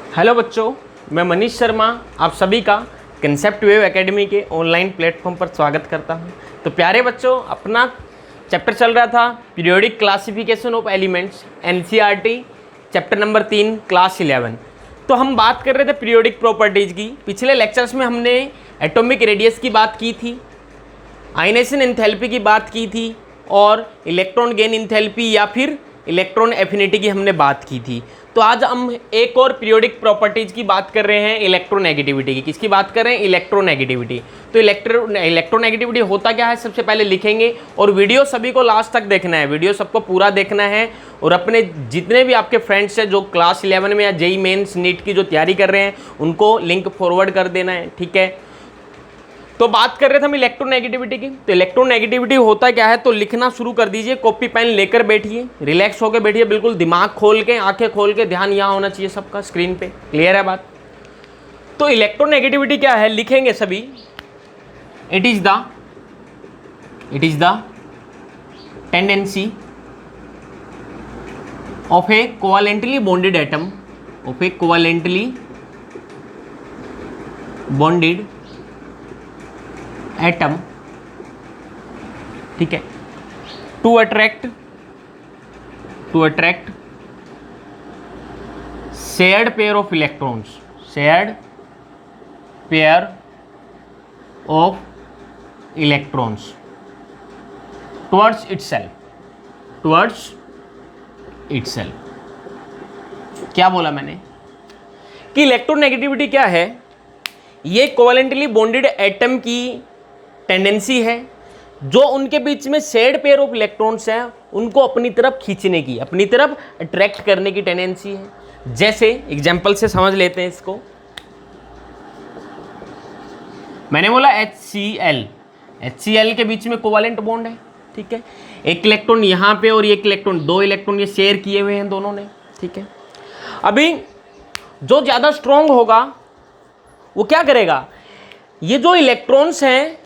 Hello बच्चों, मैं मनीष शर्मा आप सभी का कंसेप्ट वेव एकेडमी के ऑनलाइन प्लेटफॉर्म पर स्वागत करता हूं। तो प्यारे बच्चों, अपना चैप्टर चल रहा था periodic classification of elements, NCERT chapter number 3 class 11। तो हम बात कर रहे थे पीरियोडिक प्रॉपर्टीज़ की। पिछले लेक्चर्स में हमने एटॉमिक रेडियस की बात की थी, आयनेशन एंथैल्पी की बात की थी और इलेक्ट्रॉन गेन एंथैल्पी या फिर इलेक्ट्रॉन एफिनिटी की हमने बात की थी। तो आज हम एक और पीरियोडिक प्रॉपर्टीज की बात कर रहे हैं, इलेक्ट्रोनेगेटिविटी की। किसकी बात कर रहे हैं? इलेक्ट्रोनेगेटिविटी। तो इलेक्ट्रोनेगेटिविटी होता क्या है सबसे पहले लिखेंगे, और वीडियो सभी को लास्ट तक देखना है, वीडियो सबको पूरा देखना है। और अपने जितने भी आपके फ्रेंड्स हैं जो क्लास 11 में या जेईई मेंस नीट की जो तैयारी कर रहे हैं उनको लिंक फॉरवर्ड कर देना है, ठीक है। तो बात कर रहे थे हम इलेक्ट्रोनेगेटिविटी की। तो इलेक्ट्रोनेगेटिविटी होता क्या है, तो लिखना शुरू कर दीजिए, कॉपी पेन लेकर बैठिए, रिलैक्स होकर बैठिए, बिल्कुल दिमाग खोल के, आंखें खोल के, ध्यान यहाँ होना चाहिए सबका स्क्रीन पे। क्लियर है बात? तो इलेक्ट्रोनेगेटिविटी क्या है लिखेंगे सभी। It is the tendency of a covalently bonded atom, of a covalently bonded atom, ठीक है, to attract shared pair of electrons, shared pair of electrons towards itself. क्या बोला मैंने कि इलेक्ट्रोनेगेटिविटी क्या है? ये कोवेलेंटली बॉन्डेड एटम की टेंडेंसी है जो उनके बीच में शेयर्ड पेयर ऑफ इलेक्ट्रॉन्स हैं उनको अपनी तरफ खींचने की, अपनी तरफ अट्रैक्ट करने की टेंडेंसी है। जैसे एग्जांपल से समझ लेते हैं इसको। मैंने बोला HCl के बीच में कोवेलेंट बॉन्ड है, ठीक है। एक इलेक्ट्रॉन यहाँ पे और एक इलेक्ट्रॉन, दो इलेक्ट्रॉन ये शेयर किए हुए हैं दोनों ने, ठीक है। अभी जो ज़्यादा स्ट्रॉन्ग होगा वो क्या करेगा, ये जो इलेक्ट्रॉन्स हैं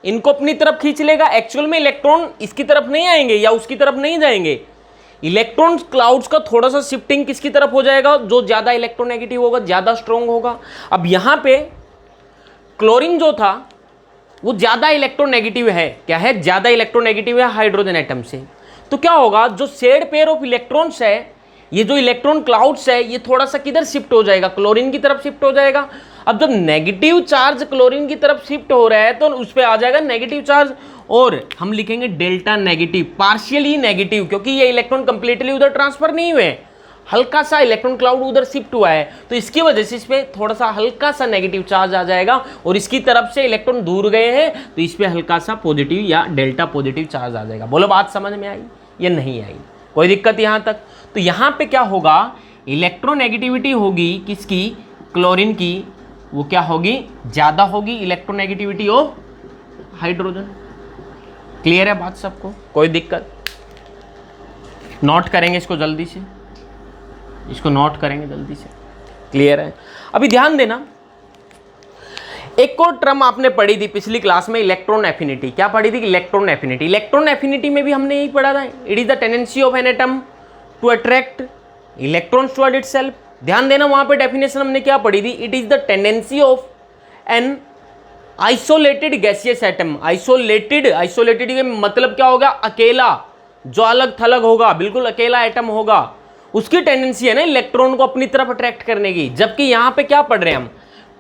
इनको अपनी तरफ खींच लेगा। एक्चुअल में इलेक्ट्रॉन इसकी तरफ नहीं आएंगे या उसकी तरफ नहीं जाएंगे। इलेक्ट्रॉन क्लाउड्स का थोड़ा सा शिफ्टिंग किसकी तरफ हो जाएगा? जो ज़्यादा इलेक्ट्रोनेगेटिव होगा, ज़्यादा स्ट्रॉन्ग होगा। अब यहाँ पे क्लोरीन जो था वो ज़्यादा इलेक्ट्रोनेगेटिव है। क्या है? ज़्यादा इलेक्ट्रोनेगेटिव है हाइड्रोजन एटम से। तो क्या होगा, जो शेयर्ड पेयर ऑफ इलेक्ट्रॉन्स है, ये जो इलेक्ट्रॉन क्लाउड्स है, ये थोड़ा सा किधर शिफ्ट हो जाएगा? क्लोरीन की तरफ शिफ्ट हो जाएगा। अब जब नेगेटिव चार्ज क्लोरीन की तरफ शिफ्ट हो रहा है तो उस पर आ जाएगा नेगेटिव चार्ज, और हम लिखेंगे डेल्टा नेगेटिव, पार्शियली नेगेटिव, क्योंकि ये इलेक्ट्रॉन कंप्लीटली उधर ट्रांसफर नहीं हुए, हल्का सा इलेक्ट्रॉन क्लाउड उधर शिफ्ट हुआ है, तो इसकी वजह से इस पर थोड़ा सा हल्का सा नेगेटिव चार्ज आ जाएगा, और इसकी तरफ से इलेक्ट्रॉन दूर गए हैं तो इस पर हल्का सा पॉजिटिव या डेल्टा पॉजिटिव चार्ज आ जाएगा। बोलो बात समझ में आई या नहीं आई? कोई दिक्कत यहाँ तक? तो यहाँ पे क्या होगा, इलेक्ट्रोनेगेटिविटी होगी किसकी? क्लोरीन की। वो क्या होगी? ज़्यादा होगी इलेक्ट्रोनेगेटिविटी ऑफ हाइड्रोजन। क्लियर है बात सबको? कोई दिक्कत? नोट करेंगे इसको जल्दी से, इसको नोट करेंगे जल्दी से। क्लियर है? अभी ध्यान देना, एक और टर्म आपने पढ़ी थी पिछली क्लास में, इलेक्ट्रॉन एफिनिटी। क्या पढ़ी थी? Electron affinity. इलेक्ट्रॉन एफिनिटी में भी हमने यही पढ़ा था, it is the tendency of an atom to attract electrons toward itself. ध्यान देना, वहां पे डेफिनेशन हमने क्या पढ़ी थी? It is the tendency of an isolated gaseous atom. Isolated का मतलब क्या होगा? अकेला, जो अलग थलग होगा, बिल्कुल अकेला एटम होगा, उसकी टेंडेंसी है ना इलेक्ट्रॉन को अपनी तरफ अट्रैक्ट करने की। जबकि यहां पे क्या पढ़ रहे हैं हम?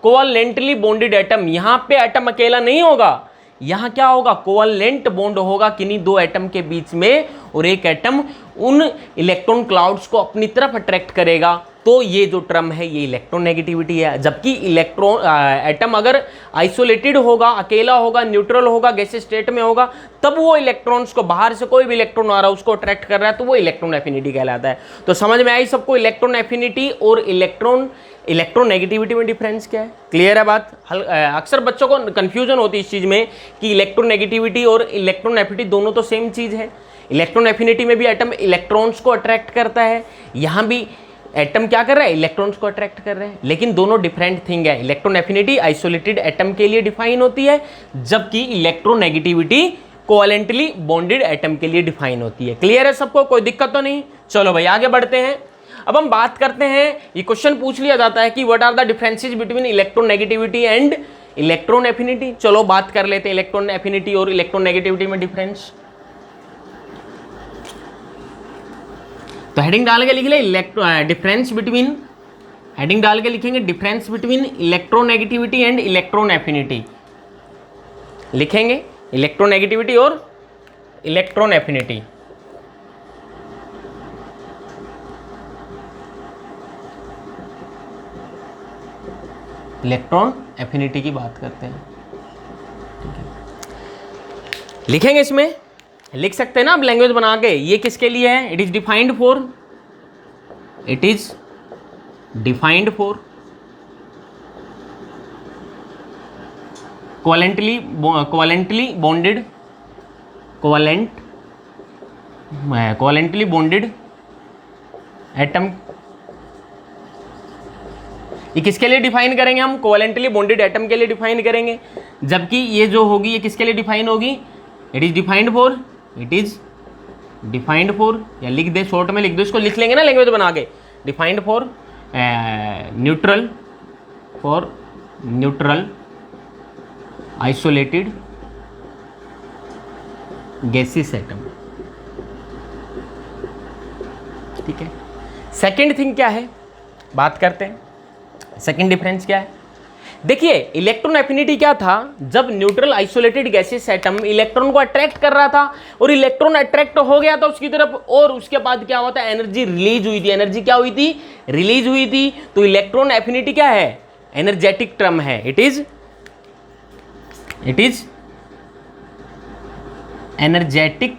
Covalently bonded atom. यहां पे एटम अकेला नहीं होगा, यहां क्या होगा? कोवेलेंट बॉन्ड होगा किन्हीं दो एटम के बीच में, और एक एटम उन इलेक्ट्रॉन क्लाउड्स को अपनी तरफ अट्रैक्ट करेगा। तो ये जो टर्म है ये इलेक्ट्रोनेगेटिविटी है। जबकि एटम अगर आइसोलेटेड होगा, अकेला होगा, न्यूट्रल होगा, गैसीय स्टेट में होगा, तब वो इलेक्ट्रॉन्स को, बाहर से कोई भी इलेक्ट्रॉन आ रहा है उसको अट्रैक्ट कर रहा है, तो वो इलेक्ट्रॉन एफिनिटी कहलाता है। तो समझ में आई सबको इलेक्ट्रॉन एफिनिटी और इलेक्ट्रोनेगेटिविटी में डिफरेंस क्या है? क्लियर है बात? अक्सर बच्चों को कंफ्यूजन होती है इस चीज़ में कि इलेक्ट्रोनेगेटिविटी और इलेक्ट्रॉन एफिनिटी दोनों तो सेम चीज़ है। इलेक्ट्रॉन एफिनिटी में भी एटम इलेक्ट्रॉन्स को अट्रैक्ट करता है, यहाँ भी एटम क्या कर रहा है? इलेक्ट्रॉन्स को अट्रैक्ट कर रहे हैं, लेकिन दोनों डिफरेंट थिंग है। इलेक्ट्रॉन एफिनिटी आइसोलेटेड एटम के लिए डिफाइन होती है, जबकि इलेक्ट्रोनेगेटिविटी कोवेलेंटली बॉन्डेड एटम के लिए डिफाइन होती है। क्लियर है सबको? कोई दिक्कत तो नहीं? चलो भाई आगे बढ़ते हैं। अब हम बात करते हैं, ये क्वेश्चन पूछ लिया जाता है कि what are the differences between electronegativity and electron affinity. चलो बात कर लेते हैं इलेक्ट्रॉन एफिनिटी और इलेक्ट्रोनेगेटिविटी में डिफरेंस। तो हेडिंग डाल के लिख ले डिफरेंस बिटवीन, हेडिंग डाल के लिखेंगे difference between electronegativity and electron affinity, लिखेंगे इलेक्ट्रोनेगेटिविटी और इलेक्ट्रॉन एफिनिटी। इलेक्ट्रॉन एफिनिटी की बात करते हैं, ठीक है। लिखेंगे, इसमें लिख सकते हैं ना आप लैंग्वेज बना के। ये किसके लिए है? It is defined for, it is defined for covalently bonded, covalently bonded atom. ये किसके लिए डिफाइन करेंगे हम? कोवेलेंटली बॉन्डेड एटम के लिए डिफाइन करेंगे। जबकि ये जो होगी ये किसके लिए डिफाइन होगी? It is defined for, it is defined for, या लिख दे शॉर्ट में लिख दो, इसको लिख लेंगे ना लैंग्वेज बना के। Defined for neutral, for neutral isolated gases atom, ठीक है। सेकेंड थिंग क्या है, बात करते हैं सेकेंड डिफरेंस क्या है। देखिए इलेक्ट्रॉन एफिनिटी क्या था? जब neutral isolated gases atom electron को अट्रैक्ट कर रहा था और इलेक्ट्रॉन अट्रैक्ट हो गया था उसकी तरफ, और उसके बाद क्या हुआ था? एनर्जी रिलीज हुई थी। एनर्जी क्या हुई थी? रिलीज हुई थी। तो इलेक्ट्रॉन एफिनिटी क्या है? एनर्जेटिक टर्म है। इट इज एनर्जेटिक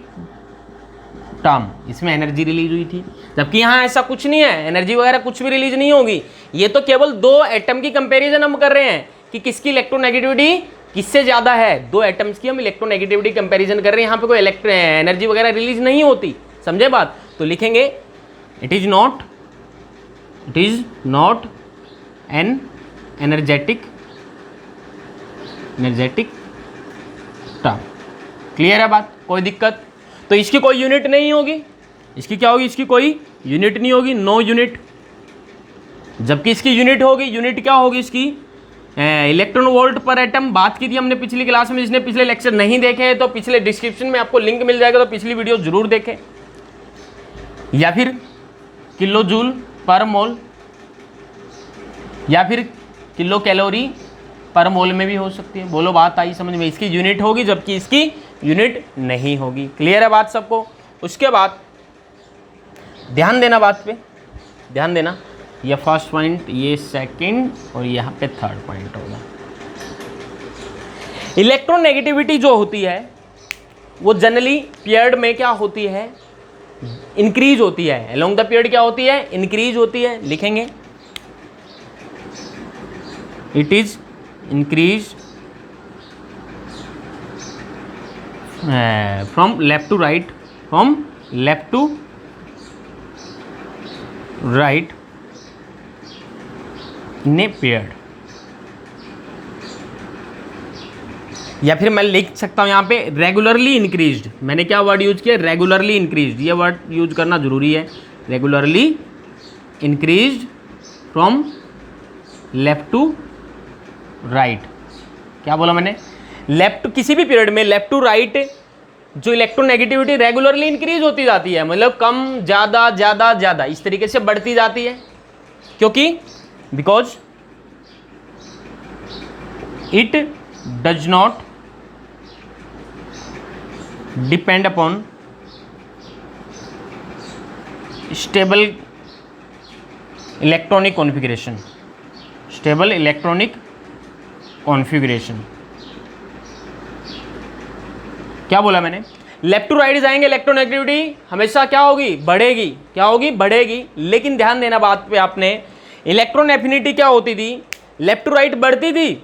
टर्म, इसमें एनर्जी रिलीज हुई थी। जबकि यहां ऐसा कुछ नहीं है, एनर्जी वगैरह कुछ भी रिलीज नहीं होगी। ये तो केवल दो एटम की कंपैरिजन हम कर रहे हैं कि किसकी इलेक्ट्रोनेगेटिविटी किससे ज्यादा है। दो एटम्स की हम इलेक्ट्रोनेगेटिविटी कंपैरिजन कर रहे हैं, यहां पे कोई एनर्जी वगैरह रिलीज नहीं होती। समझे बात? तो लिखेंगे it is not an energetic term. Clear है बात? कोई दिक्कत? तो इसकी कोई यूनिट नहीं होगी, इसकी क्या होगी? इसकी कोई यूनिट नहीं होगी, नो यूनिट। जबकि इसकी यूनिट होगी, यूनिट क्या होगी इसकी? इलेक्ट्रॉन वोल्ट पर एटम। बात की थी हमने पिछली क्लास में, जिसने पिछले लेक्चर नहीं देखे हैं तो पिछले डिस्क्रिप्शन में आपको लिंक मिल जाएगा, तो पिछली वीडियो जरूर देखें। या फिर किलो जूल पर मोल, या फिर किलो कैलोरी पर मोल में भी हो सकती है। बोलो बात आई समझ में? इसकी यूनिट होगी जबकि इसकी यूनिट नहीं होगी। क्लियर है बात सबको? उसके बाद ध्यान देना, बात पे ध्यान देना। ये फर्स्ट पॉइंट, ये सेकंड, और यहाँ पे थर्ड पॉइंट होगा। इलेक्ट्रोनेगेटिविटी जो होती है वो जनरली पीरियड में क्या होती है? इंक्रीज होती है। अलोंग द पीरियड क्या होती है? इंक्रीज होती है। लिखेंगे it is increase from left to right, from left to right in a period. या फिर मैं लिख सकता हूं यहां पे रेगुलरली इंक्रीज्ड। मैंने क्या वर्ड यूज किया? Regularly increased. ये वर्ड यूज करना जरूरी है। Regularly increased from left to right. क्या बोला मैंने? लेफ्ट, किसी भी पीरियड में लेफ्ट टू राइट जो इलेक्ट्रोनेगेटिविटी रेगुलरली इंक्रीज होती जाती है, मतलब कम ज्यादा ज्यादा ज्यादा इस तरीके से बढ़ती जाती है। क्योंकि because it does not depend upon stable electronic configuration, stable electronic configuration. क्या बोला मैंने? लेफ्ट टू राइट जाएंगे इलेक्ट्रोनेगेटिविटी हमेशा क्या होगी? बढ़ेगी। क्या होगी? बढ़ेगी। लेकिन ध्यान देना बात पे आपने, इलेक्ट्रॉन एफिनिटी क्या होती थी? लेफ्ट टू राइट बढ़ती थी,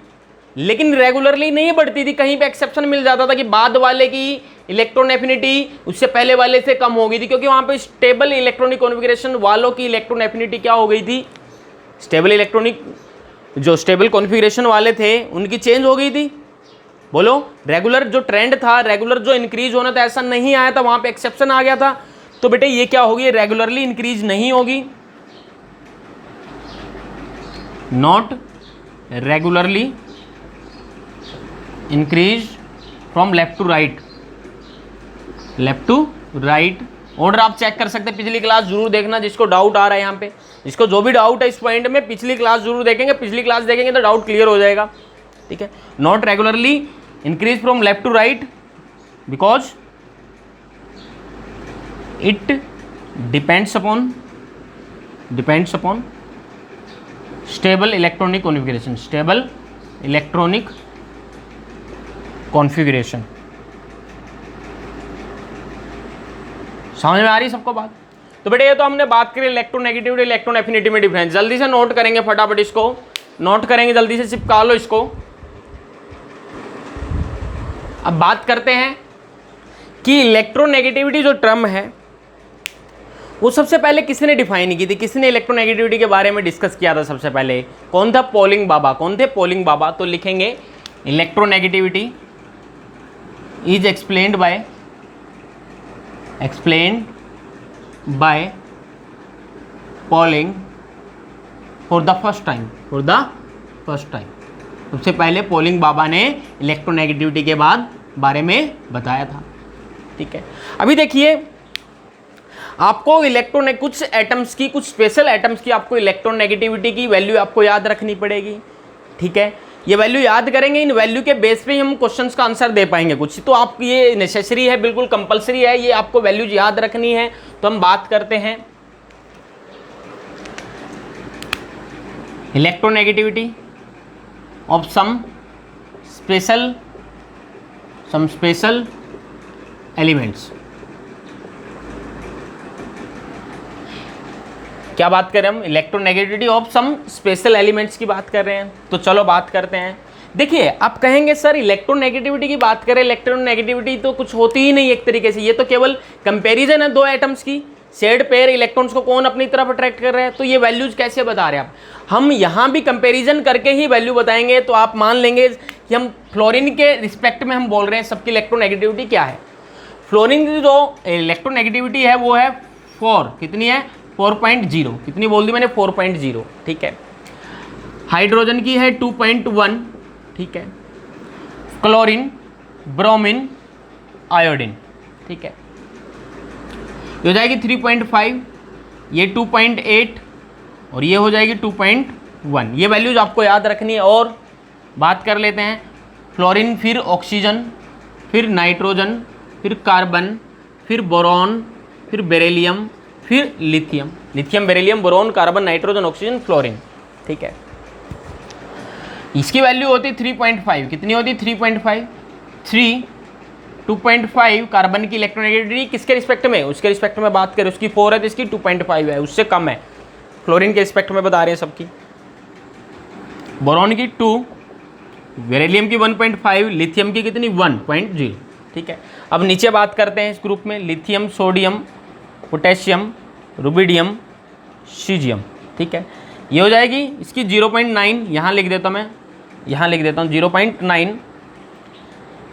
लेकिन रेगुलरली नहीं बढ़ती थी। कहीं पे एक्सेप्शन मिल जाता था कि बाद वाले की इलेक्ट्रॉन एफिनिटी उससे पहले वाले से कम हो गई थी, क्योंकि वहां पे स्टेबल इलेक्ट्रॉनिक कॉन्फ़िगरेशन वालों की इलेक्ट्रॉन एफिनिटी क्या हो गई थी? स्टेबल इलेक्ट्रॉनिक, जो स्टेबल कॉन्फ़िगरेशन वाले थे उनकी चेंज हो गई थी। बोलो, रेगुलर जो ट्रेंड था, रेगुलर जो इंक्रीज होना था, ऐसा नहीं आया था, वहां पे एक्सेप्शन आ गया था। तो बेटे ये क्या होगी? रेगुलरली इंक्रीज नहीं होगी। Not regularly increase from left to right, left to right. Order आप चेक कर सकते हैं, पिछली क्लास जरूर देखना जिसको डाउट आ रहा है यहाँ पे, जिसको जो भी डाउट है इस पॉइंट में पिछली क्लास जरूर देखेंगे, पिछली क्लास देखेंगे तो डाउट क्लियर हो जाएगा। ठीक है, not regularly increase from left to right because it depends upon stable electronic configuration, stable electronic configuration. समझ में आ रही सबको बात? तो बेटे ये तो हमने बात करी इलेक्ट्रोनेगेटिविटी इलेक्ट्रॉन एफिनिटी में डिफरेंस। जल्दी से नोट करेंगे, फटाफट इसको नोट करेंगे, जल्दी से चिपका लो इसको। अब बात करते हैं कि इलेक्ट्रोनेगेटिविटी जो टर्म है वो सबसे पहले किसने डिफाइन की थी, किसने इलेक्ट्रोनेगेटिविटी के बारे में डिस्कस किया था सबसे पहले? कौन था? पॉलिंग बाबा। कौन थे? पॉलिंग बाबा। तो लिखेंगे electronegativity is explained bye polling for the first time. सबसे पहले पॉलिंग बाबा ने इलेक्ट्रोनेगेटिविटी के बारे में बताया था। ठीक है, अभी देखिए आपको कुछ एटम्स की, कुछ स्पेशल एटम्स की आपको इलेक्ट्रोनेगेटिविटी की वैल्यू आपको याद रखनी पड़ेगी। ठीक है, ये वैल्यू याद करेंगे, इन वैल्यू के बेस पे ही हम क्वेश्चंस का आंसर दे पाएंगे कुछ। तो आप ये नेसेसरी है, बिल्कुल कंपलसरी है, ये आपको वैल्यूज याद रखनी है। तो हम बात करते हैं electronegativity of some special elements. क्या बात कर रहे हैं हम? Electronegativity of some special elements की बात कर रहे हैं। तो चलो बात करते हैं। देखिए आप कहेंगे सर इलेक्ट्रोनेगेटिविटी की बात करें, इलेक्ट्रोनेगेटिविटी तो कुछ होती ही नहीं एक तरीके से, ये तो केवल कंपैरिजन है दो एटम्स की, शेड पेयर इलेक्ट्रॉन्स को कौन अपनी तरफ अट्रैक्ट कर रहे हैं। तो ये वैल्यूज कैसे बता रहे हैं आप? हम यहाँ भी कंपेरिजन करके ही वैल्यू बताएंगे। तो आप मान लेंगे कि हम फ्लोरीन के रिस्पेक्ट में हम बोल रहे हैं सबकी इलेक्ट्रोनेगेटिविटी क्या है। फ्लोरीन की जो इलेक्ट्रोनेगेटिविटी है वो है 4, कितनी है? 4.0। कितनी बोल दी मैंने? 4.0। ठीक है, हाइड्रोजन की है 2.1। ठीक है, क्लोरीन, ब्रोमीन, आयोडीन। ठीक है, ये हो जाएगी 3.5, ये 2.8 और ये हो जाएगी 2.1। ये वैल्यूज आपको याद रखनी है। और बात कर लेते हैं फ्लोरीन, फिर ऑक्सीजन, फिर नाइट्रोजन, फिर कार्बन, फिर बोरॉन, फिर बेरिलियम, फिर lithium. Beryllium, boron, carbon, nitrogen, oxygen, fluorine. ठीक है, इसकी वैल्यू होती 3.5। कितनी होती? 3.5। 2.5 कार्बन की इलेक्ट्रोनेगेटिविटी किसके रिस्पेक्ट में? उसके रिस्पेक्ट में बात करें, उसकी 4 है तो इसकी 2.5 है, उससे कम है। फ्लोरीन के रिस्पेक्ट में बता रहे हैं सबकी। बोरॉन की 2, बेरिलियम की 1.5, लिथियम की कितनी? 1.0। ठीक है, अब नीचे बात करते हैं इस ग्रुप में lithium, sodium, potassium, rubidium, caesium. ठीक है, ये हो जाएगी इसकी 0.9। यहाँ लिख देता हूँ मैं, यहाँ लिख देता हूँ 0.9।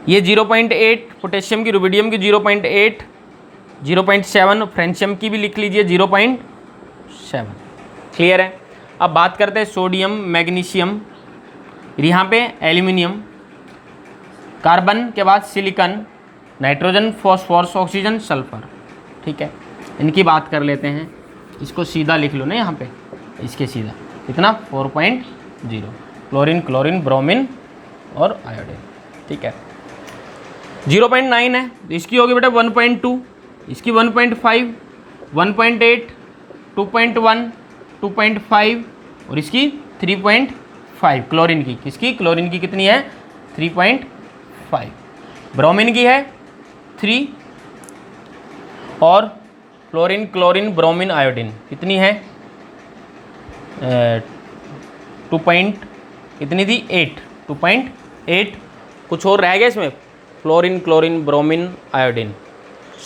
ये 0.8 पोटेशियम की, रुबिडियम की 0.8, 0.7, फ्रेंशियम की भी लिख लीजिए 0.7। क्लियर है? अब बात करते हैं सोडियम, मैग्नीशियम, यहाँ पे एल्यूमिनियम, कार्बन के बाद silicon, nitrogen, phosphorus, oxygen, sulphur. ठीक है, इनकी बात कर लेते हैं। इसको सीधा लिख लो ना यहाँ पे, इसके सीधा कितना? 4.0। क्लोरीन, ब्रोमीन और आयोडीन। ठीक है, 0.9 है, इसकी होगी बेटा 1.2, इसकी 1.5, 1.8, 2.1, 2.5 और इसकी 3.5 क्लोरीन की। किसकी? क्लोरीन की कितनी है? 3.5। ब्रोमीन की है 3 और क्लोरीन, ब्रोमीन, आयोडीन कितनी है? 2.8। कुछ और रह गया इसमें? क्लोरीन, ब्रोमीन, आयोडीन,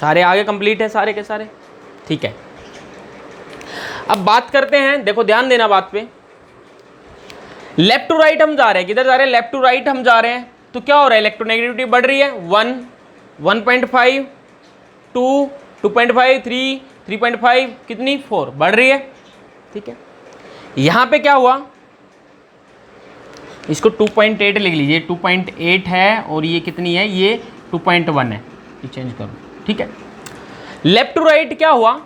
सारे आगे कंप्लीट है सारे के सारे। ठीक है, अब बात करते हैं, देखो ध्यान देना बात पे, लेफ्ट टू राइट हम जा रहे हैं। किधर जा रहे हैं? लेफ्ट टू राइट हम जा रहे हैं। तो क्या हो रहा है? इलेक्ट्रोनेगेटिविटी बढ़ रही है। 1, 1.5, 2, 2.5, 3, 3.5, कितनी? 4 बढ़ रही है। ठीक है, यहाँ पे क्या हुआ? इसको 2.8 लिख लीजिए, 2.8 है और ये कितनी है, ये 2.1 है, ये चेंज करो, ठीक है। लेफ्ट टू राइट क्या हुआ,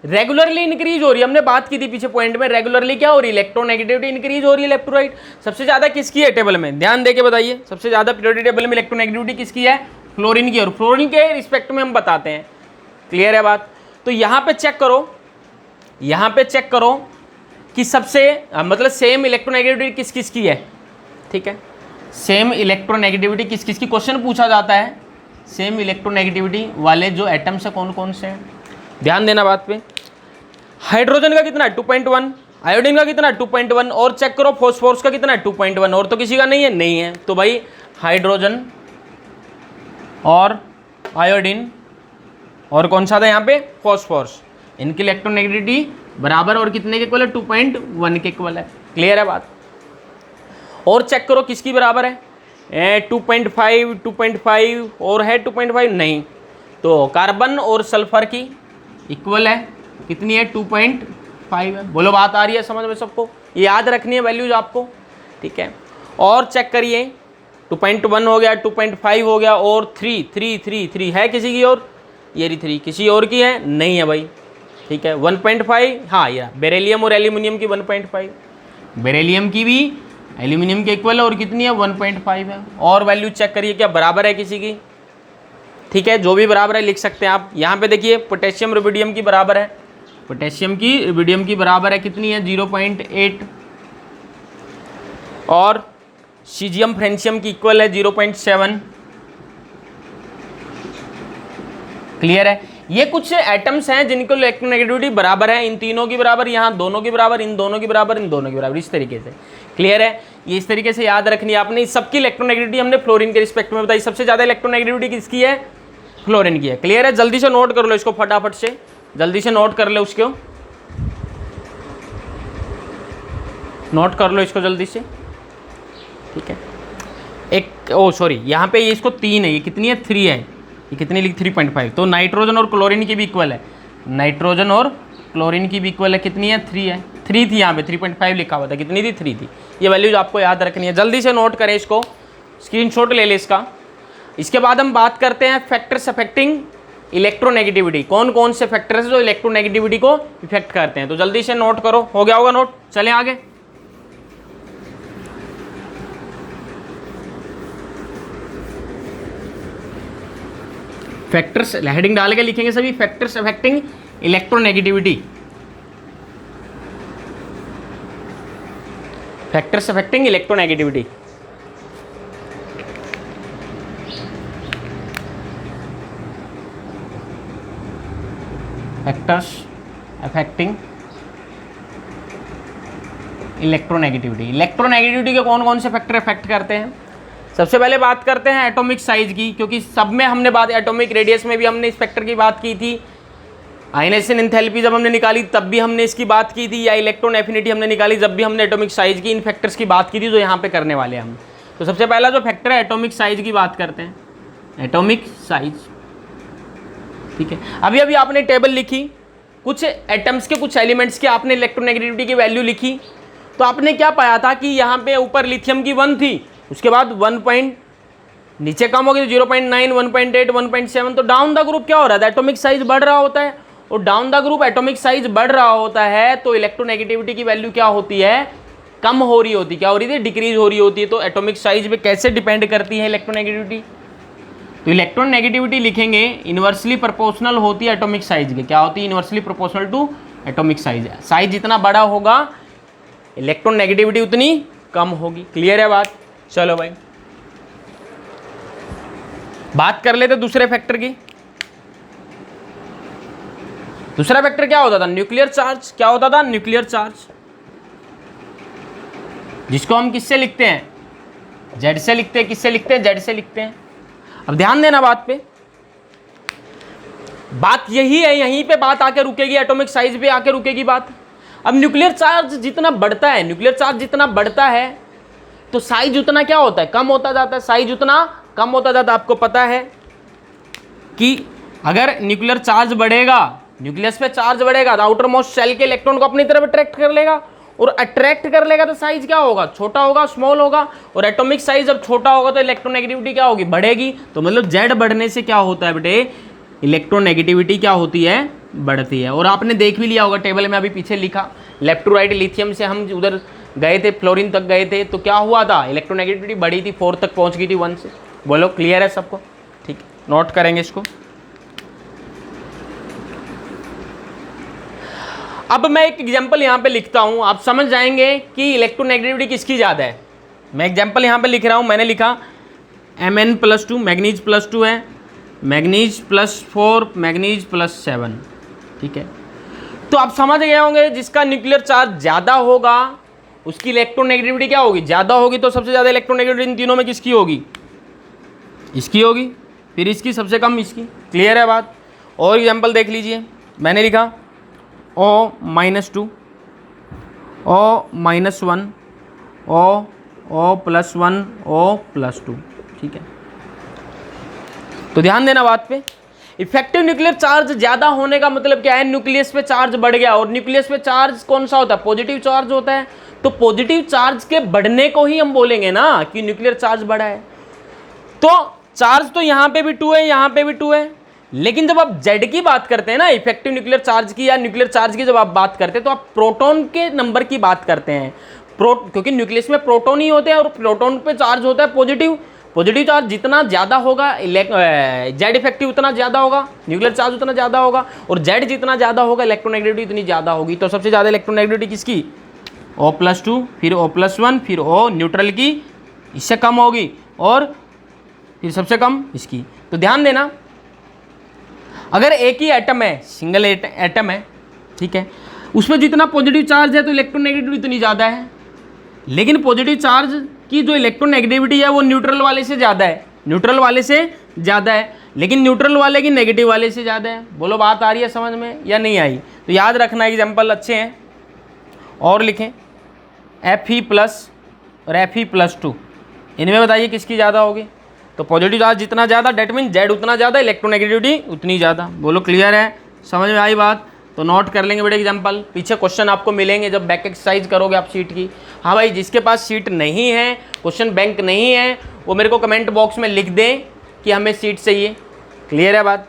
रेगुलरली इंक्रीज हो रही है, हमने बात की थी पीछे पॉइंट में, रेगुलरली क्या हो रही है, इलेक्ट्रोनेगेटिविटी इंक्रीज हो रही है लेफ्ट टू राइट। सबसे ज्यादा किसकी है टेबल में, ध्यान देके बताइए, सबसे ज्यादा पीरियोडिक टेबल में इलेक्ट्रोनेगेटिविटी किसकी है, फ्लोरीन की, और फ्लोरीन के रिस्पेक्ट में हम बताते हैं, क्लियर है बात। तो यहाँ पे चेक करो, यहाँ पे चेक करो कि सबसे मतलब सेम इलेक्ट्रोनेगेटिविटी किस किस की है, ठीक है, सेम इलेक्ट्रोनेगेटिविटी किस किस की, क्वेश्चन पूछा जाता है सेम इलेक्ट्रोनेगेटिविटी वाले जो एटम्स है कौन कौन से हैं, ध्यान देना बात पे। हाइड्रोजन का कितना है 2.1, आयोडीन का कितना है 2.1, और चेक करो फॉस्फोरस का कितना है 2.1, और तो किसी का नहीं है, नहीं है, तो भाई हाइड्रोजन और आयोडीन और कौन सा था यहाँ पे, फॉस्फोरस, इनकी इलेक्ट्रोनेगेटिविटी बराबर और कितने के इक्वल है, 2.1 के इक्वल है, क्लियर है बात। और चेक करो किसकी बराबर है, 2.5, 2.5 और है 2.5 नहीं, तो कार्बन और सल्फर की इक्वल है, कितनी है 2.5 है, बोलो बात आ रही है समझ में सबको, ये याद रखनी है वैल्यूज आपको, ठीक है। और चेक करिए 2.1 हो गया, 2.5 हो गया, और 3 है किसी की, और ये 3 किसी और की है, नहीं है भाई, ठीक है। 1.5 हाँ, ये बेरिलियम और एल्यूमिनियम की 1.5, बेरिलियम की भी एल्यूमिनियम के इक्वल है, और कितनी है 1.5 है। और वैल्यू चेक करिए क्या बराबर है किसी की, ठीक है, जो भी बराबर है लिख सकते हैं आप। यहाँ पे देखिए पोटेशियम रुबिडियम की बराबर है, पोटेशियम की रुबिडियम की बराबर है, कितनी है 0.8, और सीजियम फ्रेंशियम की इक्वल है 0.7, क्लियर है। ये कुछ एटम्स हैं जिनको इलेक्ट्रोनेगेटिविटी बराबर है, इन तीनों की बराबर, यहाँ दोनों की बराबर, इन दोनों की बराबर, इन दोनों की बराबर, इस तरीके से, क्लियर है। ये इस तरीके से याद रखनी है आपने। इस सबकी इलेक्ट्रोनेगेटिविटी हमने फ्लोरीन के रिस्पेक्ट में बताई, सबसे ज्यादा इलेक्ट्रोनेगेटिविटी किसकी है, फ्लोरीन की है, क्लियर है। जल्दी से नोट कर लो इसको, फटाफट से जल्दी से नोट कर लो उसको, नोट कर लो इसको जल्दी से, ठीक है। एक ओ सॉरी, यहाँ पे ये इसको 3 है, ये कितनी है 3 है, ये कितनी लिखी 3.5, तो नाइट्रोजन और क्लोरीन की भी इक्वल है, नाइट्रोजन और क्लोरीन की भी इक्वल है, कितनी है 3 है, 3 थी यहाँ पे, 3.5 लिखा हुआ था, कितनी थी 3 थी। ये वैल्यूज आपको याद रखनी है, जल्दी से नोट करें इसको, स्क्रीनशॉट ले ले इसका। इसके बाद हम बात करते हैं फैक्टर्स अफेक्टिंग इलेक्ट्रोनेगेटिविटी, कौन कौन से फैक्टर्स जो इलेक्ट्रोनेगेटिविटी को इफेक्ट करते हैं, तो जल्दी से नोट करो, हो गया होगा नोट, चलें आगे। फैक्टर्स हेडिंग डाल के लिखेंगे सभी, factors affecting electronegativity, factors affecting electronegativity. Factors affecting electronegativity, electronegativity के कौन कौन से फैक्टर अफेक्ट करते हैं। सबसे पहले बात करते हैं एटॉमिक साइज की, क्योंकि सब में हमने बात, एटॉमिक रेडियस में भी हमने इस फैक्टर की बात की थी, आयनाइजेशन एंथैल्पी जब हमने निकाली तब भी हमने इसकी बात की थी, या इलेक्ट्रॉन एफिनिटी हमने निकाली जब भी हमने एटॉमिक साइज की, इन फैक्टर्स की बात की थी जो यहाँ पे करने वाले हैं हम। तो सबसे पहला जो फैक्टर है एटॉमिक साइज की बात करते हैं, एटॉमिक साइज, ठीक है। अभी अभी आपने टेबल लिखी, कुछ एटम्स के कुछ एलिमेंट्स के आपने इलेक्ट्रोनेगेटिविटी की वैल्यू लिखी, तो आपने क्या पाया था कि यहाँ पे ऊपर लिथियम की 1 थी, उसके बाद 1 पॉइंट नीचे कम हो गई 0.9, 1.8, 1.7, तो डाउन द ग्रुप क्या हो रहा था, एटॉमिक साइज बढ़ रहा होता है, और down the group atomic size बढ़ रहा होता है तो इलेक्ट्रोनेगेटिविटी की वैल्यू क्या होती है, कम हो रही होती, क्या हो रही थी, डिक्रीज हो रही होती है। तो एटॉमिक साइज पे कैसे डिपेंड करती है इलेक्ट्रोनेगेटिविटी, तो इलेक्ट्रोनेगेटिविटी लिखेंगे इनवर्सली प्रोपोर्शनल होती है एटॉमिक साइज के, क्या होती है, inversely proportional to atomic size. Size जितना बड़ा होगा इलेक्ट्रोनेगेटिविटी उतनी कम होगी, क्लियर है बात। चलो भाई बात कर लेते दूसरे फैक्टर की। दूसरा फैक्टर क्या होता था, न्यूक्लियर चार्ज। क्या होता था, न्यूक्लियर चार्ज, जिसको हम किससे लिखते हैं, जेड से लिखते हैं, किससे लिखते हैं, जेड से लिखते हैं। अब ध्यान देना बात पे, बात यही है, यहीं पे बात आके रुकेगी, एटॉमिक साइज पे आके रुकेगी बात। अब न्यूक्लियर चार्ज जितना बढ़ता है, न्यूक्लियर चार्ज जितना बढ़ता है तो साइज उतना क्या होता है, कम होता जाता है, साइज उतना कम होता जाता है। आपको पता है कि अगर न्यूक्लियर चार्ज बढ़ेगा, न्यूक्लियस पे चार्ज बढ़ेगा तो आउटर मोस्ट शेल के इलेक्ट्रॉन को अपनी तरफ अट्रैक्ट कर लेगा, और अट्रैक्ट कर लेगा तो साइज क्या होगा, छोटा होगा, स्मॉल होगा। और एटॉमिक साइज जब छोटा होगा तो इलेक्ट्रोनेगेटिविटी क्या होगी, बढ़ेगी। तो मतलब जेड बढ़ने से क्या होता है बेटे, इलेक्ट्रोनेगेटिविटी क्या होती है, बढ़ती है। और आपने देख भी लिया होगा टेबल में, अभी पीछे लिखा, लेफ्ट टू राइट लिथियम से हम उधर गए थे, फ्लोरीन तक गए थे, तो क्या हुआ था, इलेक्ट्रोनेगेटिविटी बढ़ी थी, 4 तक पहुंच गई थी 1 से। बोलो क्लियर है सबको, ठीक है, नोट करेंगे इसको। अब मैं एक एग्जांपल यहाँ पे लिखता हूँ, आप समझ जाएंगे कि इलेक्ट्रोनेगेटिविटी किसकी ज़्यादा है। मैं एग्जांपल यहाँ पे लिख रहा हूँ, मैंने लिखा Mn+2, मैग्नीज +2 है, मैग्नीज +4, मैग्नीज +7, ठीक है। तो आप समझ गए होंगे जिसका न्यूक्लियर चार्ज ज़्यादा होगा उसकी इलेक्ट्रोनेगेटिविटी क्या होगी, ज़्यादा होगी। तो सबसे ज़्यादा इलेक्ट्रोनेगेटिविटी इन तीनों में किसकी होगी, इसकी होगी, फिर इसकी, सबसे कम इसकी। क्लियर है बात। और एग्जांपल देख लीजिए, मैंने लिखा O-2, O-1, O+1, O+2, ठीक है। तो ध्यान देना बात पे, इफेक्टिव न्यूक्लियर चार्ज ज्यादा होने का मतलब क्या है, न्यूक्लियस पे चार्ज बढ़ गया। और न्यूक्लियस पे चार्ज कौन सा होता है, पॉजिटिव चार्ज होता है। तो पॉजिटिव चार्ज के बढ़ने को ही हम बोलेंगे ना कि न्यूक्लियर चार्ज बढ़ा है। तो चार्ज तो यहाँ पे भी 2 है, यहाँ पे भी 2 है, लेकिन जब आप जेड की बात करते हैं ना, इफेक्टिव न्यूक्लियर चार्ज की या न्यूक्लियर चार्ज की जब आप बात करते हैं तो आप प्रोटॉन के नंबर की बात करते हैं। क्योंकि न्यूक्लियस में प्रोटॉन ही होते हैं और प्रोटॉन पे चार्ज होता है पॉजिटिव। पॉजिटिव चार्ज जितना ज़्यादा होगा जेड इफेक्टिव उतना ज़्यादा होगा, न्यूक्लियर चार्ज उतना ज़्यादा होगा, और जेड जितना ज़्यादा होगा इलेक्ट्रोनेगेटिविटी उतनी ज़्यादा होगी। तो सबसे ज़्यादा इलेक्ट्रोनेगेटिविटी किसकी, O+2, फिर O+1, फिर O न्यूट्रल की, इससे कम होगी, और फिर सबसे कम इसकी। तो ध्यान देना, अगर एक ही एटम है, सिंगल एटम है, ठीक है, उसमें जितना पॉजिटिव चार्ज है तो इलेक्ट्रोनेगेटिविटी उतनी ज़्यादा है। लेकिन पॉजिटिव चार्ज की जो इलेक्ट्रोनेगेटिविटी है वो न्यूट्रल वाले से ज़्यादा है, न्यूट्रल वाले से ज़्यादा है, लेकिन न्यूट्रल वाले की नेगेटिव वाले से ज़्यादा है। बोलो बात आ रही है समझ में या नहीं आई। तो याद रखना, एग्जाम्पल अच्छे हैं और लिखें, Fe+ और Fe+2, इनमें बताइए किसकी ज़्यादा होगी। तो पॉजिटिव चार्ज जितना ज़्यादा डेट मीन जेड उतना ज़्यादा, इलेक्ट्रोनेगेटिविटी उतनी ज़्यादा। बोलो क्लियर है, समझ में आई बात। तो नोट कर लेंगे बेटे एग्जांपल, पीछे क्वेश्चन आपको मिलेंगे जब बैक एक्सरसाइज करोगे आप शीट की। हाँ भाई, जिसके पास शीट नहीं है, क्वेश्चन बैंक नहीं है, वो मेरे को कमेंट बॉक्स में लिख दें कि हमें शीट चाहिए। क्लियर है बात।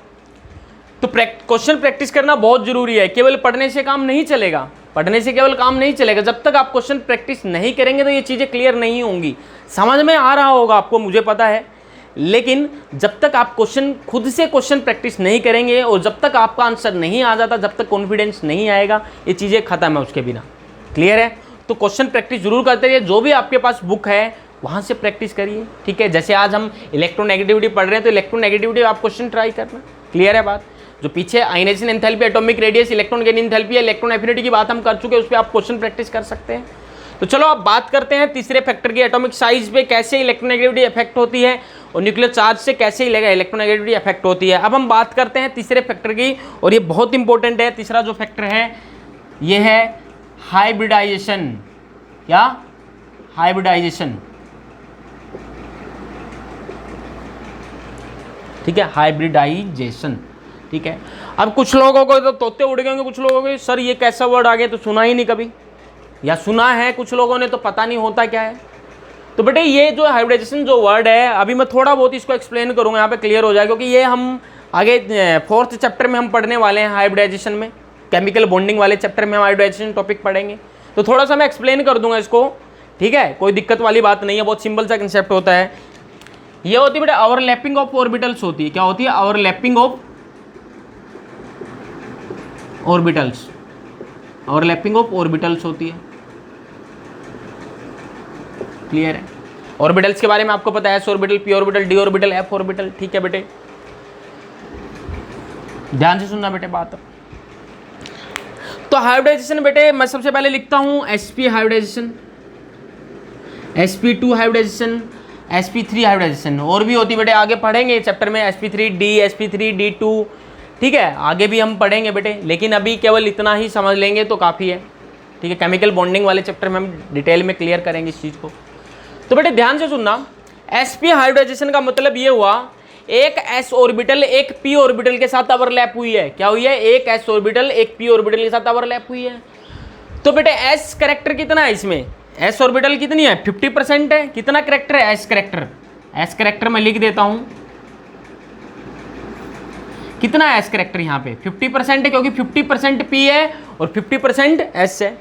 तो क्वेश्चन प्रैक्टिस करना बहुत ज़रूरी है, केवल पढ़ने से काम नहीं चलेगा, पढ़ने से केवल काम नहीं चलेगा। जब तक आप क्वेश्चन प्रैक्टिस नहीं करेंगे तो ये चीज़ें क्लियर नहीं होंगी। समझ में आ रहा होगा आपको, मुझे पता है, लेकिन जब तक आप क्वेश्चन खुद से क्वेश्चन प्रैक्टिस नहीं करेंगे और जब तक आपका आंसर नहीं आ जाता, जब तक कॉन्फिडेंस नहीं आएगा, ये चीज़ें खत्म है उसके बिना। क्लियर है। तो क्वेश्चन प्रैक्टिस जरूर करते रहिए, जो भी आपके पास बुक है वहाँ से प्रैक्टिस करिए, ठीक है। जैसे आज हम इलेक्ट्रोनेगेटिविटी पढ़ रहे हैं तो इलेक्ट्रोनेगेटिविटी आप क्वेश्चन ट्राई करना। क्लियर है बात। जो पीछे ionization enthalpy, atomic radius, electron gain enthalpy, electron affinity की बात हम कर चुके हैं, उस पर आप क्वेश्चन प्रैक्टिस कर सकते हैं। तो चलो अब बात करते हैं तीसरे फैक्टर की, एटॉमिक साइज पे कैसे इलेक्ट्रोनेगेटिविटी इफेक्ट होती है और न्यूक्लियर चार्ज से कैसे इलेक्ट्रोनेगेटिविटी इफेक्ट होती है। अब हम बात करते हैं तीसरे फैक्टर की, और ये बहुत इंपॉर्टेंट है। तीसरा जो फैक्टर है ये है हाइब्रिडाइजेशन। क्या, हाइब्रिडाइजेशन, ठीक है, हाइब्रिडाइजेशन, ठीक है। अब कुछ लोगों को तो तोते उड़ गए होंगे, कुछ लोगों को सर ये कैसा वर्ड आ गया, तो सुना ही नहीं कभी, या सुना है कुछ लोगों ने तो पता नहीं होता क्या है। तो बेटे ये जो हाइब्रिडाइजेशन जो वर्ड है, अभी मैं थोड़ा बहुत इसको एक्सप्लेन करूंगा, यहाँ पे क्लियर हो जाएगा, क्योंकि ये हम आगे 4th चैप्टर में हम पढ़ने वाले हैं हाइब्रिडाइजेशन में, केमिकल बॉन्डिंग वाले चैप्टर में हम हाइब्रिडाइजेशन टॉपिक पढ़ेंगे। तो थोड़ा सा मैं एक्सप्लेन कर दूंगा इसको, ठीक है, कोई दिक्कत वाली बात नहीं है, बहुत सिंपल सा कंसेप्ट होता है। ये होती है बेटा ओवरलैपिंग ऑफ ऑर्बिटल्स होती है। क्या होती है, overlapping of orbitals, overlapping of orbitals होती है। क्लियर है। ऑर्बिटल्स के बारे में आपको पता है, S orbital, P orbital, D orbital, F orbital, ठीक है बेटे, ध्यान से सुनना बेटे बात। तो हाइब्रिडाइजेशन बेटे मैं सबसे पहले लिखता हूं sp hybridisation, sp2 hybridisation, sp3 hybridisation, और भी होती बेटे, आगे पढ़ेंगे चैप्टर में sp3d, sp3d2, ठीक है, आगे भी हम पढ़ेंगे बेटे, लेकिन अभी केवल इतना ही समझ लेंगे तो काफ़ी है, ठीक है। केमिकल बॉन्डिंग वाले चैप्टर में हम डिटेल में क्लियर करेंगे इस चीज़ को। तो बेटे ध्यान से सुनना, sp हाइब्रिडाइजेशन का मतलब ये हुआ, एक s ऑर्बिटल एक p ऑर्बिटल के साथ ओवरलैप हुई है। क्या हुई है, एक s ऑर्बिटल एक p ऑर्बिटल के साथ ओवरलैप हुई है। तो बेटे एस करेक्टर कितना है इसमें, एस ऑर्बिटल कितनी है 50% है। कितना करेक्टर है एस करेक्टर, एस करेक्टर मैं लिख देता हूं कितना है एस करेक्टर यहाँ पे 50% है, क्योंकि 50% पी है और 50% एस है।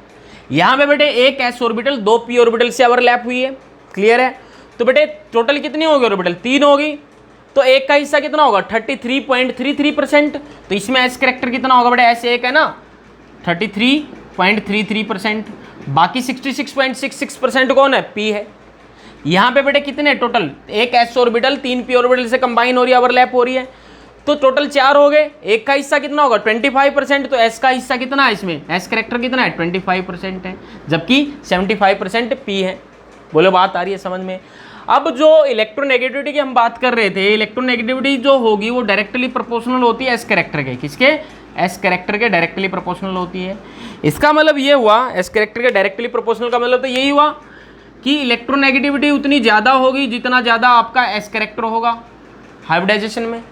यहाँ पे बेटे एक एस ऑर्बिटल 2 पी ऑर्बिटल से ओवरलैप हुई है, क्लियर है। तो बेटे टोटल कितनी होगी ऑर्बिटल 3 होगी, तो एक का हिस्सा कितना होगा 33.33%। तो इसमें एस करेक्टर कितना होगा बेटे, एस एक है ना 33.33%, बाकी 66.66% कौन है पी है। यहाँ पे बेटे कितने टोटल, एक एस ऑर्बिटल 3 पी ऑर्बिटल से कंबाइन हो रही है, ओवरलैप हो रही है, तो टोटल 4 हो गए। एक का हिस्सा कितना होगा 25%, तो एस का हिस्सा कितना है इसमें, एस करेक्टर कितना है 25% है, जबकि 75% पी है। बोलो बात आ रही है समझ में। अब जो इलेक्ट्रोनेगेटिविटी की हम बात कर रहे थे, इलेक्ट्रोनेगेटिविटी जो होगी वो डायरेक्टली प्रोपोर्शनल होती है एस करेक्टर के, किसके, एस करेक्टर के डायरेक्टली प्रोपोर्शनल होती है। इसका मतलब ये हुआ एस करेक्टर के डायरेक्टली प्रोपोर्शनल का मतलब तो यही हुआ कि इलेक्ट्रोनेगेटिविटी उतनी ज़्यादा होगी जितना ज़्यादा आपका एस करेक्टर होगा हाइब्रिडाइजेशन में।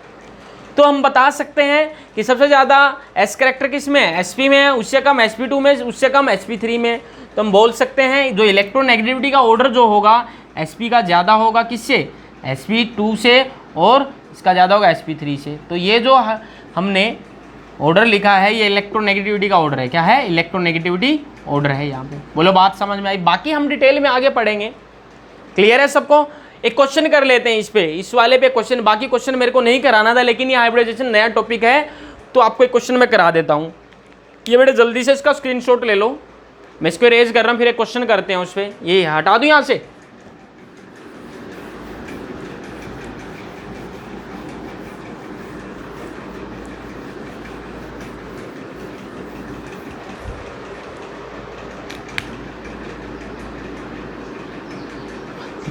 तो हम बता सकते हैं कि सबसे ज़्यादा एस करेक्टर किस में है, sp में है, उससे कम sp2 में, उससे कम sp3 में। तो हम बोल सकते हैं जो इलेक्ट्रोनेगेटिविटी का ऑर्डर जो होगा sp का ज़्यादा होगा किससे, sp2 से, और इसका ज़्यादा होगा sp3 से। तो ये जो हमने ऑर्डर लिखा है ये इलेक्ट्रोनेगेटिविटी का ऑर्डर है, क्या है, इलेक्ट्रोनेगेटिविटी ऑर्डर है यहाँ पे। बोलो बात समझ में आई, बाकी हम डिटेल में आगे पढ़ेंगे। क्लियर है सबको। एक क्वेश्चन कर लेते हैं इस पे, इस वाले पे क्वेश्चन, बाकी क्वेश्चन मेरे को नहीं कराना था, लेकिन ये हाइब्रिडाइजेशन नया टॉपिक है तो आपको एक क्वेश्चन मैं करा देता हूँ। ये बेटे जल्दी से इसका स्क्रीनशॉट ले लो, मैं इसको रेज कर रहा हूँ, फिर एक क्वेश्चन करते हैं उस पर। ये हटा दूँ यहाँ से,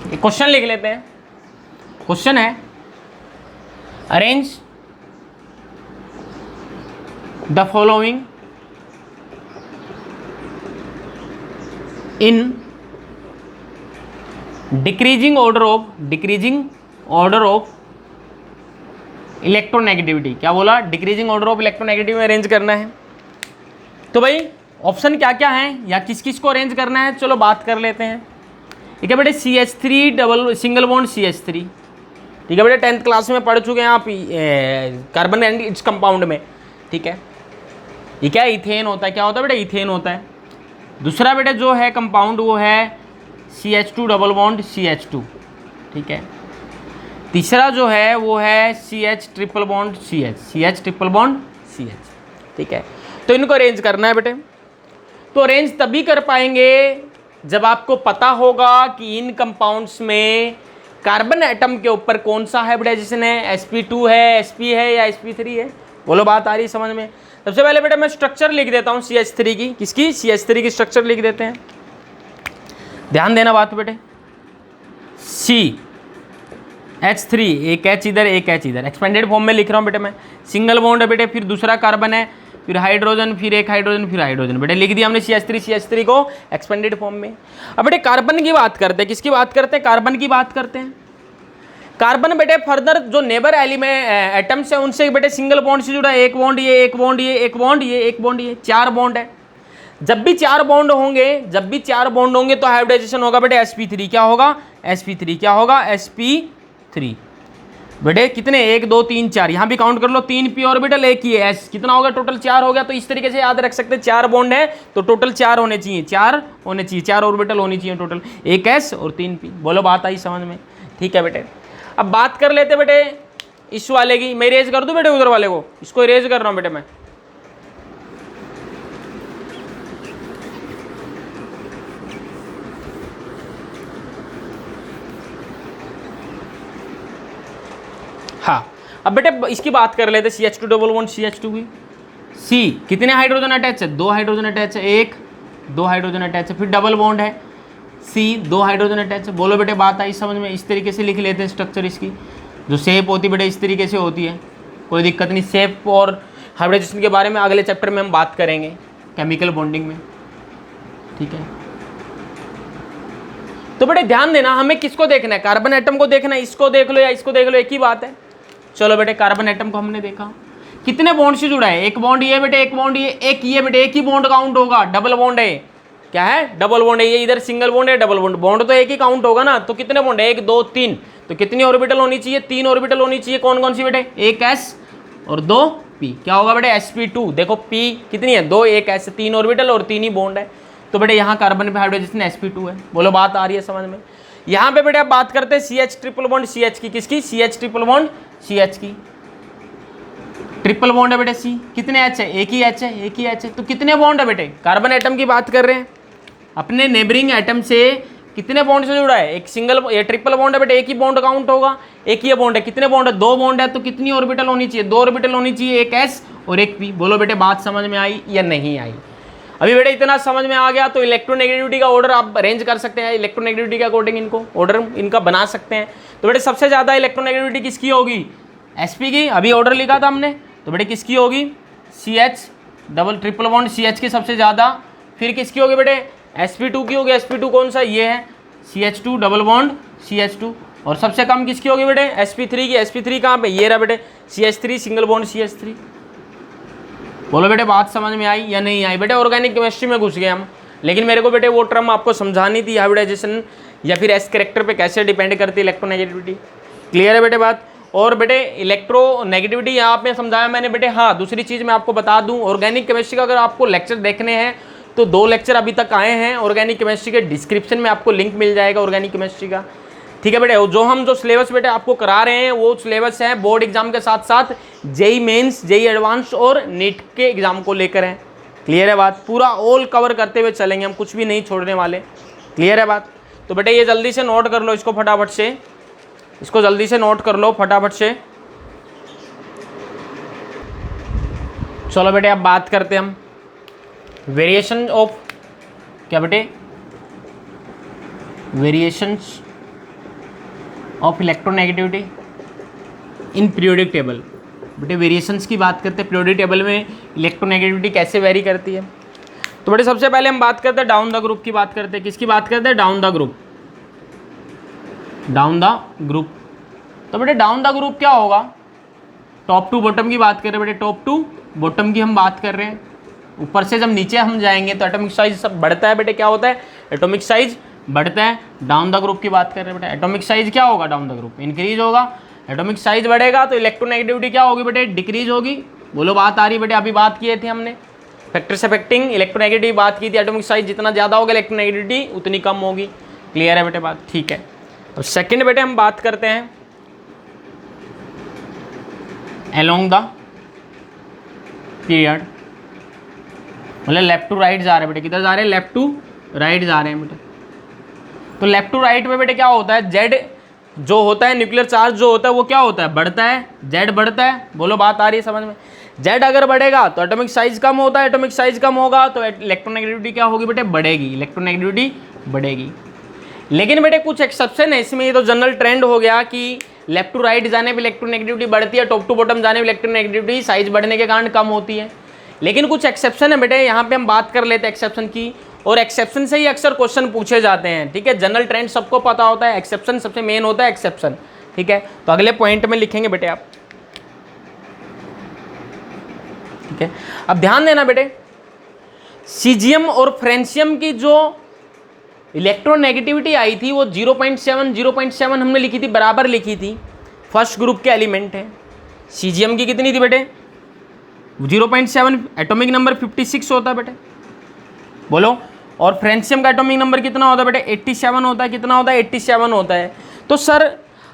एक क्वेश्चन लिख लेते हैं। क्वेश्चन है arrange the following in decreasing order of electronegativity. क्या बोला, डिक्रीजिंग ऑर्डर ऑफ इलेक्ट्रोनेगेटिविटी में अरेंज करना है। तो भाई ऑप्शन क्या क्या है या किस किस को अरेंज करना है, चलो बात कर लेते हैं। ठीक है बेटे, CH3 double single bond CH3, ठीक है बेटे 10th क्लास में पढ़ चुके हैं आप कार्बन एंड इट्स कंपाउंड में। ठीक है, ये क्या इथेन होता है, क्या होता है बेटे, इथेन होता है। दूसरा बेटे जो है कंपाउंड वो है CH2 डबल बॉन्ड CH2, ठीक है। तीसरा जो है वो है CH triple bond CH triple bond CH, ठीक है। तो इनको अरेंज करना है बेटे। तो अरेंज तभी कर पाएंगे जब आपको पता होगा कि इन कंपाउंड्स में कार्बन एटम के ऊपर कौन सा हाइब्रिडाइजेशन है, sp2 है, sp है या sp3 है। बोलो बात आ रही है समझ में। सबसे पहले बेटा मैं स्ट्रक्चर लिख देता हूँ CH3 की, किसकी, CH3 की स्ट्रक्चर लिख देते हैं। ध्यान देना बात बेटे, CH3 एक H इधर एक H इधर, एक्सपेंडेड फॉर्म में लिख रहा हूँ बेटे मैं। सिंगल बॉन्ड है बेटे, फिर दूसरा कार्बन है, फिर हाइड्रोजन, फिर एक हाइड्रोजन, फिर हाइड्रोजन। बेटे लिख दिया हमने CH3 को एक्सपेंडेड फॉर्म में। अब बेटे कार्बन की बात करते हैं, किसकी बात करते हैं, कार्बन की बात करते हैं। कार्बन बेटे फर्दर जो नेबर एलिमेंट एटम्स है उनसे बेटे सिंगल बॉन्ड से जुड़ा है, एक बॉन्ड ये, एक बॉन्ड ये, एक बॉन्ड ये, एक बॉन्ड ये, 4 बॉन्ड है। जब भी 4 बॉन्ड होंगे तो हाइब्रिडाइजेशन होगा बेटे sp3। क्या होगा, sp3 क्या होगा, sp3। बेटे कितने, 1 2 3 4, यहाँ भी काउंट कर लो, 3 p ऑर्बिटल, एक ही है s, कितना होगा टोटल 4 हो गया। तो इस तरीके से याद रख सकते हैं, 4 बॉन्ड है तो टोटल 4 होने चाहिए, 4 ऑर्बिटल होनी चाहिए टोटल, एक s और 3 p। बोलो बात आई समझ में, ठीक है बेटे। अब बात कर लेते बेटे इस वाले की, मैं इरेज कर दूं बेटे उधर वाले को, इसको इरेज कर रहा हूं बेटे मैं। हाँ अब बेटे इसकी बात कर लेते CH2 डबल बॉन्ड CH2 की। C कितने हाइड्रोजन अटैच है, 2 हाइड्रोजन अटैच है, 1 2 हाइड्रोजन अटैच है, फिर डबल बॉन्ड है C 2 हाइड्रोजन अटैच है। बोलो बेटे बात आई समझ में। इस तरीके से लिख लेते हैं स्ट्रक्चर, इसकी जो शेप होती है बेटे इस तरीके से होती है, कोई दिक्कत नहीं। शेप और हाइब्रिडाइजेशन के बारे में अगले चैप्टर में हम बात करेंगे, केमिकल बॉन्डिंग में, ठीक है। तो बेटे ध्यान देना, हमें किसको देखना है, कार्बन एटम को देखना है, इसको देख लो या इसको देख लो, एक ही बात है। चलो बेटे कार्बन एटम को हमने देखा, कितने बॉन्ड से जुड़ा है, एक बॉन्ड ये बेटे, एक बॉन्ड ये, एक ये बेटे, एक ही बॉन्ड काउंट होगा, डबल बॉन्ड है क्या है, डबल बॉन्ड है। ये इधर सिंगल बॉन्ड है, डबल बॉन्ड, बॉन्ड तो एक ही काउंट होगा ना, तो कितने बॉन्ड है, 1 2 3, तो कितनी ऑर्बिटल होनी चाहिए, 3 ऑर्बिटल होनी चाहिए। कौन कौन सी बेटे, एक एस और 2 पी, क्या होगा बेटे sp2। देखो पी कितनी है, 2 1 एस, 3 ऑर्बिटल और 3 ही बॉन्ड है, तो बेटे यहाँ कार्बन पे हाइड्रोजन sp2 है। बोलो बात आ रही है समझ में। यहाँ पे बेटे आप बात करते हैं CH ट्रिपल बॉन्ड CH की, किसकी, CH ट्रिपल बॉन्ड CH की, ट्रिपल बॉन्ड है बेटे C, कितने H है, एक ही H है, एक ही H है, तो कितने बॉन्ड है बेटे, कार्बन एटम की बात कर रहे हैं, अपने नेबरिंग एटम से कितने बॉन्ड से जुड़ा है, एक सिंगल, ये ट्रिपल बॉन्ड है बेटे, एक ही बॉन्ड काउंट होगा, एक ही बॉन्ड है, कितने बॉन्ड है, 2 बॉन्ड है, तो कितनी ऑर्बिटल होनी चाहिए, 2 ऑर्बिटल होनी चाहिए, एक S और एक P। बोलो बेटे बात समझ में आई या नहीं आई। अभी बेटे इतना समझ में आ गया तो इलेक्ट्रोनेगेटिविटी का ऑर्डर आप अरेंज कर सकते हैं, इलेक्ट्रोनेगेटिविटी के अकॉर्डिंग इनको ऑर्डर इनका बना सकते हैं। तो बेटे सबसे ज़्यादा इलेक्ट्रोनेगेटिविटी किसकी होगी, sp की, अभी ऑर्डर लिखा था हमने, तो बेटे किसकी होगी, CH double triple bond CH की सबसे ज़्यादा, फिर किसकी होगी बेटे sp2 की होगी, sp2 कौन सा, ये है CH2 डबल बॉन्ड CH2, और सबसे कम किसकी होगी बेटे sp3 की, sp3 कहाँ पे, ये रहा बेटे CH3 सिंगल बॉन्ड CH3। बोलो बेटे बात समझ में आई या नहीं आई। बेटे ऑर्गेनिक केमिस्ट्री में घुस गए हम, लेकिन मेरे को बेटे वो टर्म आपको समझानी थी, हाइब्रिडाइजेशन या फिर एस कैरेक्टर पे कैसे डिपेंड करती है इलेक्ट्रोनेगेटिविटी। क्लियर है बेटे बात। और बेटे इलेक्ट्रोनेगेटिविटी यहाँ पे समझाया मैंने बेटे। हाँ दूसरी चीज़ मैं आपको बता दूँ, ऑर्गेनिक केमिस्ट्री का अगर आपको लेक्चर देखने हैं तो 2 लेक्चर अभी तक आए हैं ऑर्गेनिक केमिस्ट्री के, डिस्क्रिप्शन में आपको लिंक मिल जाएगा ऑर्गेनिक केमिस्ट्री का, ठीक है बेटे। जो सिलेबस बेटे आपको करा रहे हैं वो सिलेबस है बोर्ड एग्जाम के साथ साथ जेई मेंस, जेई एडवांस और नीट के एग्जाम को लेकर है। क्लियर है बात, पूरा ऑल कवर करते हुए चलेंगे हम, कुछ भी नहीं छोड़ने वाले। क्लियर है बात। तो बेटे ये जल्दी से नोट कर लो इसको फटाफट से, इसको जल्दी से नोट कर लो फटाफट से। चलो बेटे अब बात करते हैं हम वेरिएशन ऑफ, क्या बेटे, variations of electronegativity in periodic table. बेटे वेरिएशंस की बात करते हैं, पीरियोडिक टेबल में इलेक्ट्रोनेगेटिविटी कैसे वेरी करती है। तो बेटे सबसे पहले हम बात करते हैं डाउन द ग्रुप की बात करते हैं। किसकी बात करते हैं, down the group, down the group. तो बेटे डाउन द ग्रुप क्या होगा, टॉप टू बॉटम की बात कर रहे हैं बेटे, टॉप टू बॉटम की हम बात कर रहे हैं। ऊपर से जब नीचे हम जाएंगे तो एटॉमिक साइज सब बढ़ता है बेटे, क्या होता है, एटॉमिक साइज बढ़ता है। डाउन द ग्रुप की बात कर रहे हैं बेटे, एटॉमिक साइज क्या होगा, डाउन द ग्रुप इंक्रीज होगा। एटॉमिक साइज बढ़ेगा तो इलेक्ट्रोनेगेटिविटी क्या होगी बेटे, डिक्रीज होगी। बोलो बात आ रही बेटे, अभी बात किए थे हमने फैक्टर्स अफेक्टिंग इलेक्ट्रोनेगेटिविटी बात की थी। एटॉमिक साइज जितना ज़्यादा होगा इलेक्ट्रोनेगेटिविटी उतनी कम होगी। क्लियर है बेटे बात, ठीक है। अब सेकेंड बेटे हम बात करते हैं अलोंग द पीरियड, मतलब लेफ्ट टू राइट जा रहे हैं बेटे, किधर जा रहे हैं, लेफ्ट टू राइट जा रहे हैं बेटे। तो लेफ्ट टू राइट में बेटे क्या होता है, जेड जो होता है, न्यूक्लियर चार्ज जो होता है वो क्या होता है, बढ़ता है, जेड बढ़ता है। बोलो बात आ रही है समझ में। जेड अगर बढ़ेगा तो एटॉमिक साइज कम होता है, एटॉमिक साइज कम होगा तो इलेक्ट्रोनेगेटिविटी क्या होगी बेटे, बढ़ेगी, इलेक्ट्रोनेगेटिविटी बढ़ेगी। लेकिन बेटे कुछ एक्सेप्शन है इसमें, ये तो जनरल ट्रेंड हो गया कि लेफ्ट टू राइट जाने पे इलेक्ट्रोनेगेटिविटी बढ़ती है, टॉप टू बॉटम जाने पे इलेक्ट्रोनेगेटिविटी साइज बढ़ने के कारण कम होती है। लेकिन कुछ एक्सेप्शन है बेटे, यहाँ पे हम बात कर लेते हैं एक्सेप्शन की, और एक्सेप्शन से ही अक्सर क्वेश्चन पूछे जाते हैं। ठीक है, जनरल ट्रेंड सबको पता होता है, एक्सेप्शन सबसे मेन होता है एक्सेप्शन। ठीक है, तो अगले पॉइंट में लिखेंगे बेटे आप। ठीक है, अब ध्यान देना बेटे, सीजियम और फ्रेंशियम की जो इलेक्ट्रोनेगेटिविटी आई थी वो 0.7 हमने लिखी थी, बराबर लिखी थी, फर्स्ट ग्रुप के एलिमेंट है। सीजियम की कितनी थी बेटे, 0.7, एटॉमिक नंबर 56 होता है बेटे, बोलो। और फ्रेंशियम का एटॉमिक नंबर कितना होता है बेटे, 87 होता है। कितना होता है, 87 होता है। तो सर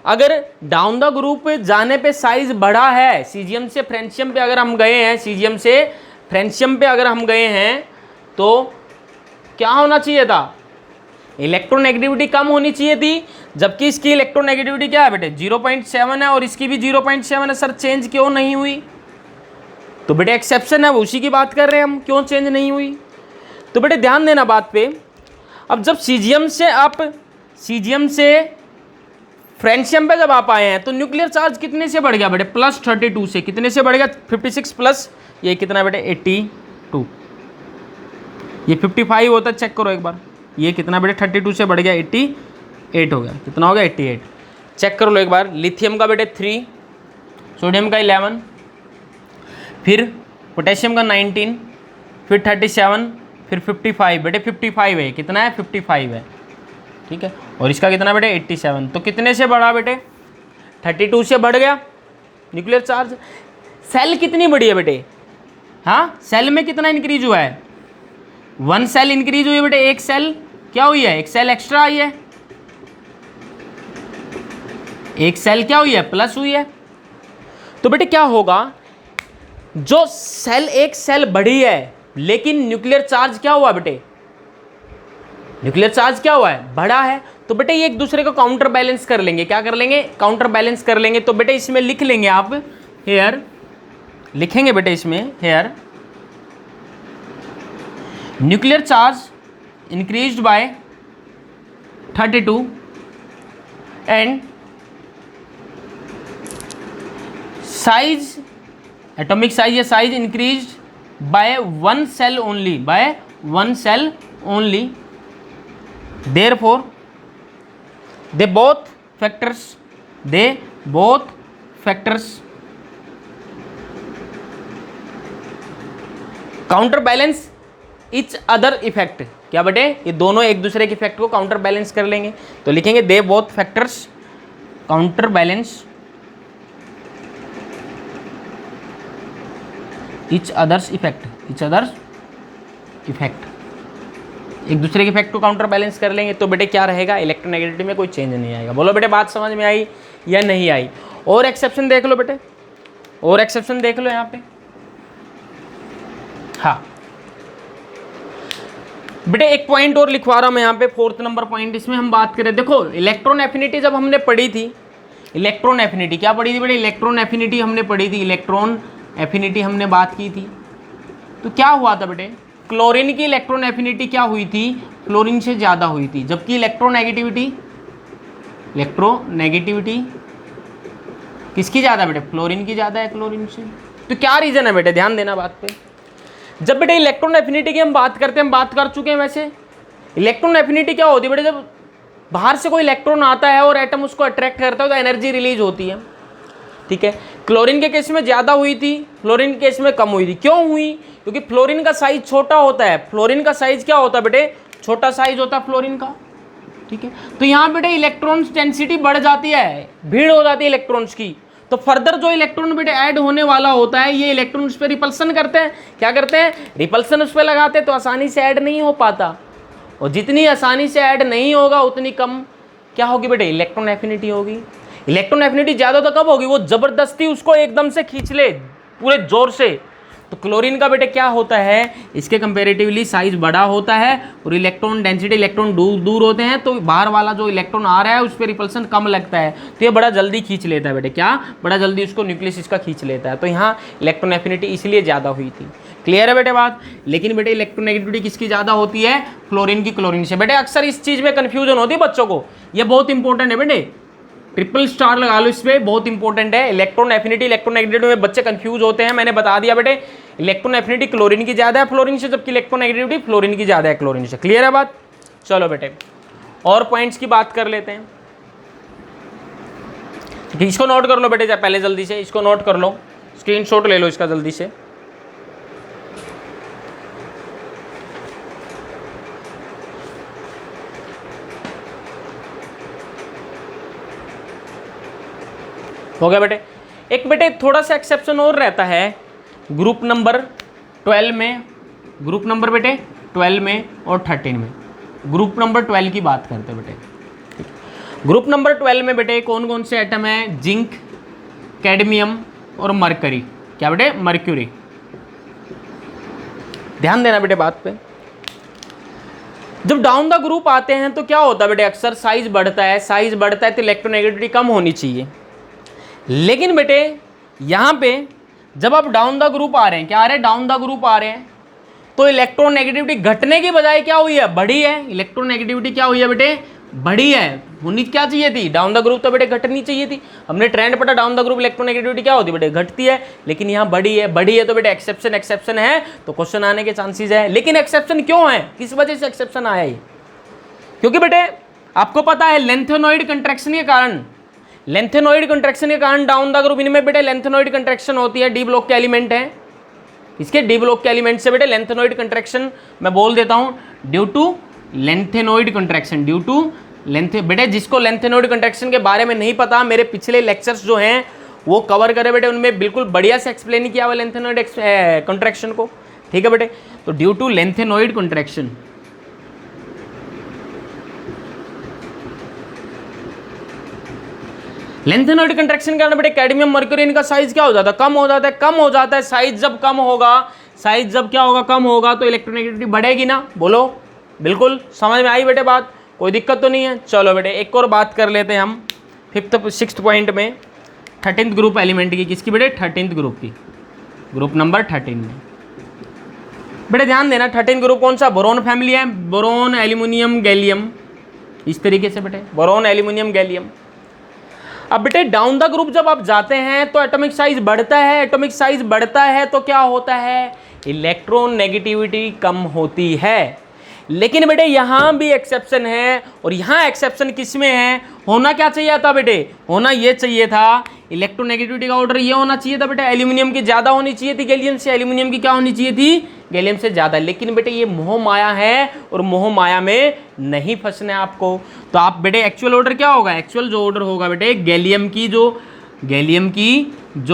अगर डाउन द ग्रुप जाने पे साइज बढ़ा है, सीजियम से फ्रेंशियम पे अगर हम गए हैं, सीजियम से फ्रेंशियम पे अगर हम गए हैं तो क्या होना चाहिए था, इलेक्ट्रोनेगेटिविटी कम होनी चाहिए थी, जबकि इसकी इलेक्ट्रोनेगेटिविटी क्या है बेटे 0.7 है और इसकी भी 0.7 है। सर चेंज क्यों नहीं हुई, तो बेटे एक्सेप्शन है, वो उसी की बात कर रहे हैं हम, क्यों चेंज नहीं हुई। तो बेटे ध्यान देना बात पे। अब जब सीजियम से आप सीजियम से फ्रेंशियम पे जब आप आए हैं तो न्यूक्लियर चार्ज कितने से बढ़ गया बेटे, +32 से। कितने से बढ़ गया, 56 प्लस ये कितना बेटे 82, ये 55 होता है, चेक करो एक बार, ये कितना बेटे 32 से बढ़ गया 88 हो गया। कितना हो गया 88, चेक कर लो एक बार। लिथियम का बेटे 3, सोडियम का 11, फिर पोटेशियम का 19, फिर 37, फिर 55 बेटे 55 है, कितना है 55 है, ठीक है। और इसका कितना बेटे 87, तो कितने से बढ़ा बेटे 32 से बढ़ गया न्यूक्लियर चार्ज। सेल कितनी बड़ी है बेटे, हाँ सेल में कितना इंक्रीज हुआ है, 1 सेल इंक्रीज हुई है बेटे, एक सेल क्या हुई है, एक सेल एक्स्ट्रा आई है, एक सेल क्या हुई है प्लस हुई है। तो बेटे क्या होगा, जो सेल एक सेल बढ़ी है लेकिन न्यूक्लियर चार्ज क्या हुआ बेटे, न्यूक्लियर चार्ज क्या हुआ है बढ़ा है, तो बेटे ये एक दूसरे को काउंटर बैलेंस कर लेंगे, क्या कर लेंगे काउंटर बैलेंस कर लेंगे। तो बेटे इसमें लिख लेंगे आप हेयर, लिखेंगे बेटे इसमें here nuclear charge increased by 32 and size, atomic size या size increased by 1 shell only, by 1 shell only, therefore they both factors counter balance each other effect, क्या बेटे ये दोनों एक दूसरे के इफेक्ट को काउंटर बैलेंस कर लेंगे। तो लिखेंगे they both factors counter balance each others effect, each others effect, एक दूसरे के इफेक्ट को काउंटर बैलेंस कर लेंगे। तो बेटे क्या रहेगा, इलेक्ट्रोनेगेटिविटी में कोई चेंज नहीं आएगा। बोलो बेटे बात समझ में आई या नहीं आई। और एक्सेप्शन देख लो बेटे, और एक्सेप्शन देख लो यहाँ पे, हाँ बेटे एक पॉइंट और लिखवा रहा हूं मैं यहाँ पे, 4th नंबर पॉइंट। इसमें हम बात करें, देखो इलेक्ट्रॉन एफिनिटी जब हमने पढ़ी थी, इलेक्ट्रॉन एफिनिटी क्या पढ़ी थी बेटे, इलेक्ट्रॉन एफिनिटी हमने पढ़ी थी, इलेक्ट्रॉन एफिनिटी हमने बात की थी। तो क्या हुआ था बेटे, क्लोरीन की इलेक्ट्रॉन एफिनिटी क्या हुई थी, क्लोरीन से ज़्यादा हुई थी, जबकि इलेक्ट्रोनेगेटिविटी किसकी ज़्यादा बेटे, फ्लोरीन की ज़्यादा है क्लोरीन से। तो क्या रीज़न है बेटे, ध्यान देना बात पे। जब बेटे इलेक्ट्रॉन एफिनिटी की हम बात करते हैं, हम बात कर चुके हैं वैसे, इलेक्ट्रॉन एफिनिटी क्या होती है बेटे, जब बाहर से कोई इलेक्ट्रॉन आता है और एटम उसको अट्रैक्ट करता है तो एनर्जी रिलीज होती है, ठीक है। क्लोरीन के केस में ज़्यादा हुई थी, फ्लोरीन के केस में कम हुई थी। क्यों हुई, क्योंकि फ्लोरीन का साइज छोटा होता है, फ्लोरीन का साइज क्या होता है बेटे, छोटा साइज होता है फ्लोरीन का, ठीक है। तो यहाँ बेटे इलेक्ट्रॉन्स डेंसिटी बढ़ जाती है, भीड़ हो जाती है इलेक्ट्रॉन्स की, तो फर्दर जो इलेक्ट्रॉन बेटे ऐड होने वाला होता है, ये इलेक्ट्रॉन उस पर रिपल्सन करते हैं, क्या करते हैं रिपल्सन उस पर लगाते हैं, तो आसानी से ऐड नहीं हो पाता, और जितनी आसानी से ऐड नहीं होगा उतनी कम क्या होगी बेटे, इलेक्ट्रॉन एफिनिटी होगी। इलेक्ट्रॉन एफिनिटी ज़्यादा तो कब होगी, वो ज़बरदस्ती उसको एकदम से खींच ले पूरे जोर से। तो क्लोरीन का बेटे क्या होता है, इसके कंपेरेटिवली साइज बड़ा होता है और इलेक्ट्रॉन डेंसिटी, इलेक्ट्रॉन दूर होते हैं, तो बाहर वाला जो इलेक्ट्रॉन आ रहा है उस पर रिपल्सन कम लगता है, तो ये बड़ा जल्दी खींच लेता है बेटे, क्या बड़ा जल्दी उसको न्यूक्लियस इसका खींच लेता है। तो यहाँ इलेक्ट्रॉन एफिनिटी इसलिए ज़्यादा हुई थी। क्लियर है बेटे बात। लेकिन बेटे इलेक्ट्रोनेगेटिविटी किसकी ज़्यादा होती है, फ्लोरीन की क्लोरीन से। बेटे अक्सर इस चीज़ में कन्फ्यूजन होती है बच्चों को, ये बहुत इंपॉर्टेंट है बेटे, ट्रिपल स्टार लगा लो इस पर, बहुत इंपॉर्टेंट है। इलेक्ट्रॉन एफिनिटी इलेक्ट्रोनेगेटिविटी में बच्चे कंफ्यूज होते हैं, मैंने बता दिया बेटे इलेक्ट्रॉन एफिनिटी क्लोरीन की ज़्यादा है फ्लोरीन से, जबकि इलेक्ट्रोनेगेटिविटी फ्लोरीन की ज़्यादा है क्लोरीन से। क्लियर है बात। चलो बेटे और पॉइंट्स की बात कर लेते हैं, इसको नोट कर लो बेटे पहले जल्दी से, इसको नोट कर लो, स्क्रीनशॉट ले लो इसका जल्दी से। हो गया बेटे। एक बेटे थोड़ा सा एक्सेप्शन और रहता है ग्रुप नंबर 12 में, ग्रुप नंबर बेटे 12 में और 13 में। ग्रुप नंबर 12 की बात करते हैं बेटे। ग्रुप नंबर 12 में बेटे कौन कौन से एटम है, जिंक, कैडमियम और मरकरी। क्या बेटे, मर्क्यूरी। ध्यान देना बेटे बात पे। जब डाउन द ग्रुप आते हैं तो क्या होता है बेटे, अक्सर साइज बढ़ता है, साइज बढ़ता है तो इलेक्ट्रोनेगेटिविटी कम होनी चाहिए। लेकिन बेटे यहाँ पे जब आप डाउन द ग्रुप आ रहे हैं, क्या आ रहे हैं, डाउन द ग्रुप आ रहे हैं, तो इलेक्ट्रोनेगेटिविटी घटने की बजाय क्या हुई है, बढ़ी है। इलेक्ट्रोनेगेटिविटी क्या हुई है बेटे, बढ़ी है। होनी क्या चाहिए थी, डाउन द ग्रुप तो बेटे घटनी चाहिए थी। हमने ट्रेंड पढ़ा डाउन द ग्रुप इलेक्ट्रोनेगेटिविटी क्या होती है बेटे, घटती है, लेकिन यहाँ बढ़ी है। बढ़ी है तो बेटे एक्सेप्शन है, तो क्वेश्चन आने के चांसेस है। लेकिन एक्सेप्शन क्यों है, किस वजह से एक्सेप्शन आया ये, क्योंकि बेटे आपको पता है लेंथेनॉइड कंट्रैक्शन के कारण, लेंथेनॉइड कंट्रैक्शन के कारण डाउन द ग्रुप, इनमें बेटे लेंथेनॉइड कंट्रैक्शन होती है, डी ब्लॉक के एलिमेंट है, इसके डी ब्लॉक के एलिमेंट से बेटे लेंथेनोइड कंट्रैक्शन मैं बोल देता हूं, due to lanthanoid contraction, due to बेटे जिसको लेंथेनोइड कंट्रैक्शन के बारे में नहीं पता, मेरे पिछले लेक्चर्स जो हैं वो कवर करे बेटे, उनमें बिल्कुल बढ़िया से एक्सप्लेन किया हुआ लेंथेनोइड कंट्रैक्शन को, ठीक है बेटे। तो due to lanthanoid contraction, lanthanoid contraction के कारण बेटे कैडमियम मर्क्यूरी इनका साइज क्या हो जाता है, कम हो जाता है, कम हो जाता है। साइज जब कम होगा, साइज जब क्या होगा, कम होगा, तो इलेक्ट्रोनेगेटिविटी बढ़ेगी ना, बोलो। बिल्कुल समझ में आई बेटे बात, कोई दिक्कत तो नहीं है। चलो बेटे एक और बात कर लेते हैं हम 6th पॉइंट में 13th ग्रुप एलिमेंट की, किसकी बेटे 13th ग्रुप की, ग्रुप नंबर 13 में। बेटे ध्यान देना 13 ग्रुप कौन सा, बोरोन फैमिली है, बोरोन एल्यूमिनियम गैलियम, इस तरीके से बेटे बोरोन एल्यूमिनियम गैलियम। अब बेटे डाउन द ग्रुप जब आप जाते हैं तो एटॉमिक साइज बढ़ता है, एटॉमिक साइज बढ़ता है तो क्या होता है, इलेक्ट्रॉन नेगेटिविटी कम होती है। लेकिन बेटे यहां भी एक्सेप्शन है, और यहां एक्सेप्शन किसमें है, होना क्या चाहिए था बेटे, होना ये चाहिए था, इलेक्ट्रोनेगेटिविटी का ऑर्डर ये होना चाहिए था बेटे, एल्यूमिनियम की ज्यादा होनी चाहिए थी गैलियम से, एल्यूमिनियम की क्या होनी चाहिए थी, गैलियम से ज्यादा। लेकिन बेटे ये मोह माया है और मोह माया में नहीं फंसना है आपको। तो आप बेटे एक्चुअल ऑर्डर क्या होगा, एक्चुअल जो ऑर्डर होगा बेटे गैलियम की जो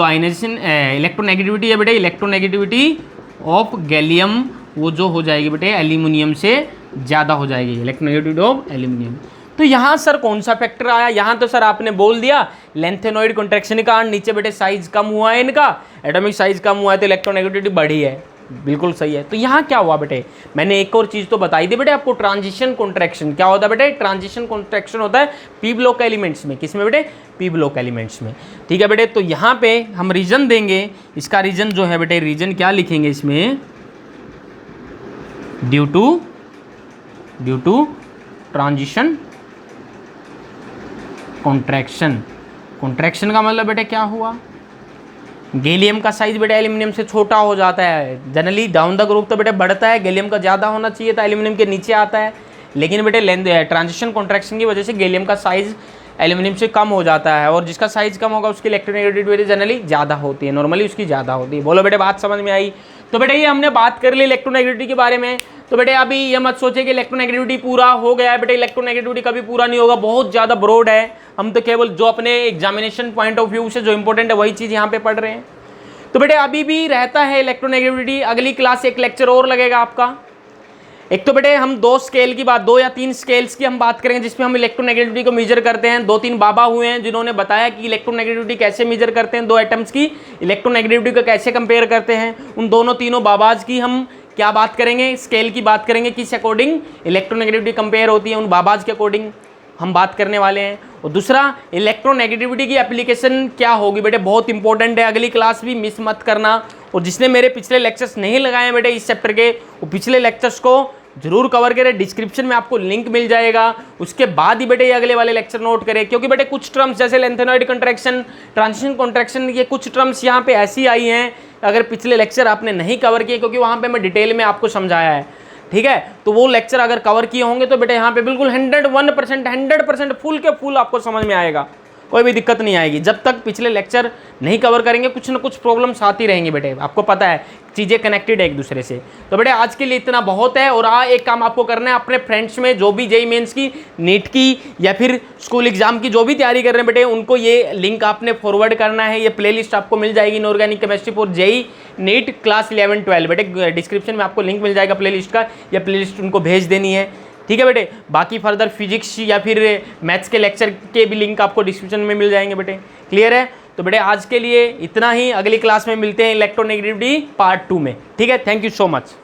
आयनाइजेशन इलेक्ट्रोनेगेटिविटी है बेटे, इलेक्ट्रोनेगेटिविटी ऑफ गैलियम वो जो हो जाएगी बेटे एल्यूमिनियम से ज़्यादा हो जाएगी, इलेक्ट्रोनेगेटिविटी ऑफ एल्यूमिनियम। तो यहाँ सर कौन सा फैक्टर आया, यहाँ तो सर आपने बोल दिया लेंथेनोइड कंट्रैक्शन के कारण नीचे बेटे साइज कम हुआ है, इनका एटॉमिक साइज कम हुआ है तो इलेक्ट्रोनेगेटिविटी बढ़ी है, बिल्कुल सही है। तो यहाँ क्या हुआ बेटे, मैंने एक और चीज़ तो बताई थी बेटे आपको, ट्रांजिशन कॉन्ट्रैक्शन क्या होता है बेटे, ट्रांजिशन कॉन्ट्रैक्शन होता है पी ब्लॉक एलिमेंट्स में, किसमें बेटे, पी ब्लॉक एलिमेंट्स में, ठीक है बेटे। तो यहाँ पे हम रीजन देंगे, इसका रीजन जो है बेटे, रीजन क्या लिखेंगे इसमें, due to transition contraction. Contraction का मतलब बेटे क्या हुआ, गैलियम का साइज बेटे एल्यूमिनियम से छोटा हो जाता है, जनरली डाउन द ग्रुप तो बेटे बढ़ता है, गैलियम का ज़्यादा होना चाहिए था, एल्यूमिनियम के नीचे आता है। लेकिन बेटे ट्रांजिशन कॉन्ट्रैक्शन की वजह से गैलियम का साइज एल्यूमिनियम से कम हो जाता है, और जिसका साइज कम होगा उसकी इलेक्ट्रोनेगेटिविटी जनरली ज़्यादा होती है, नॉर्मली उसकी ज़्यादा होती है। बोलो बेटे बात समझ में आई। तो बेटे ये हमने बात कर ली इलेक्ट्रोनेगेटिविटी के बारे में। तो बेटे अभी ये मत सोचे कि इलेक्ट्रोनेगेटिविटी पूरा हो गया है, बेटे इलेक्ट्रोनेगेटिविटी कभी पूरा नहीं होगा, बहुत ज़्यादा ब्रॉड है, हम तो केवल जो अपने एग्जामिनेशन पॉइंट ऑफ व्यू से जो इंपॉर्टेंट है वही चीज़ यहाँ पे पढ़ रहे हैं। तो बेटे अभी भी रहता है इलेक्ट्रोनेगेटिविटी, अगली क्लास एक लेक्चर और लगेगा आपका। एक तो बेटे हम 2 स्केल की बात, 2 या 3 स्केल्स की हम बात करेंगे जिसमें हम इलेक्ट्रोनेगेटिविटी को मेजर करते हैं। 2-3 बाबा हुए हैं जिन्होंने बताया कि इलेक्ट्रोनेगेटिविटी कैसे मेजर करते हैं, 2 एटम्स की इलेक्ट्रोनेगेटिविटी को कैसे कंपेयर करते हैं। उन दोनों तीनों बाबाज की हम क्या बात करेंगे, स्केल की बात करेंगे, किस अकॉर्डिंग इलेक्ट्रोनेगेटिविटी कंपेयर होती है, उन बाबाज के अकॉर्डिंग हम बात करने वाले हैं। और दूसरा इलेक्ट्रोनेगेटिविटी की एप्लीकेशन क्या होगी बेटे, बहुत इंपॉर्टेंट है, अगली क्लास भी मिस मत करना। और जिसने मेरे पिछले लेक्चर्स नहीं लगाए हैं बेटे इस चैप्टर के, वो पिछले लेक्चर्स को जरूर कवर करें, डिस्क्रिप्शन में आपको लिंक मिल जाएगा, उसके बाद ही बेटे ये अगले वाले लेक्चर नोट करें। क्योंकि बेटे कुछ टर्म्स जैसे लेंथेनॉइड कंट्रैक्शन, ट्रांजिशन कॉन्ट्रैक्शन, ये कुछ टर्म्स यहाँ पे ऐसी आई हैं अगर पिछले लेक्चर आपने नहीं कवर किए, क्योंकि वहाँ पे मैं डिटेल में आपको समझाया है, ठीक है। तो वो लेक्चर अगर कवर किए होंगे तो बेटे यहाँ पे बिल्कुल 101% फुल के फुल आपको समझ में आएगा, कोई भी दिक्कत नहीं आएगी। जब तक पिछले लेक्चर नहीं कवर करेंगे कुछ ना कुछ प्रॉब्लम्स आती रहेंगी बेटे, आपको पता है चीज़ें कनेक्टेड है एक दूसरे से। तो बेटे आज के लिए इतना बहुत है। और एक काम आपको करना है, अपने फ्रेंड्स में जो भी जेईई मेंस की, नीट की या फिर स्कूल एग्जाम की जो भी तैयारी कर रहे हैं बेटे, उनको ये लिंक आपने फॉरवर्ड करना है। ये प्लेलिस्ट आपको मिल जाएगी inorganic chemistry for JEE NEET class 11-12 बेटे, डिस्क्रिप्शन में आपको लिंक मिल जाएगा प्लेलिस्ट का, या प्लेलिस्ट उनको भेज देनी है, ठीक है बेटे। बाकी फर्दर फिजिक्स या फिर मैथ्स के लेक्चर के भी लिंक आपको डिस्क्रिप्शन में मिल जाएंगे बेटे, क्लियर है। तो बेटे आज के लिए इतना ही, अगली क्लास में मिलते हैं इलेक्ट्रोनेगेटिविटी पार्ट 2 में, ठीक है। Thank you so much.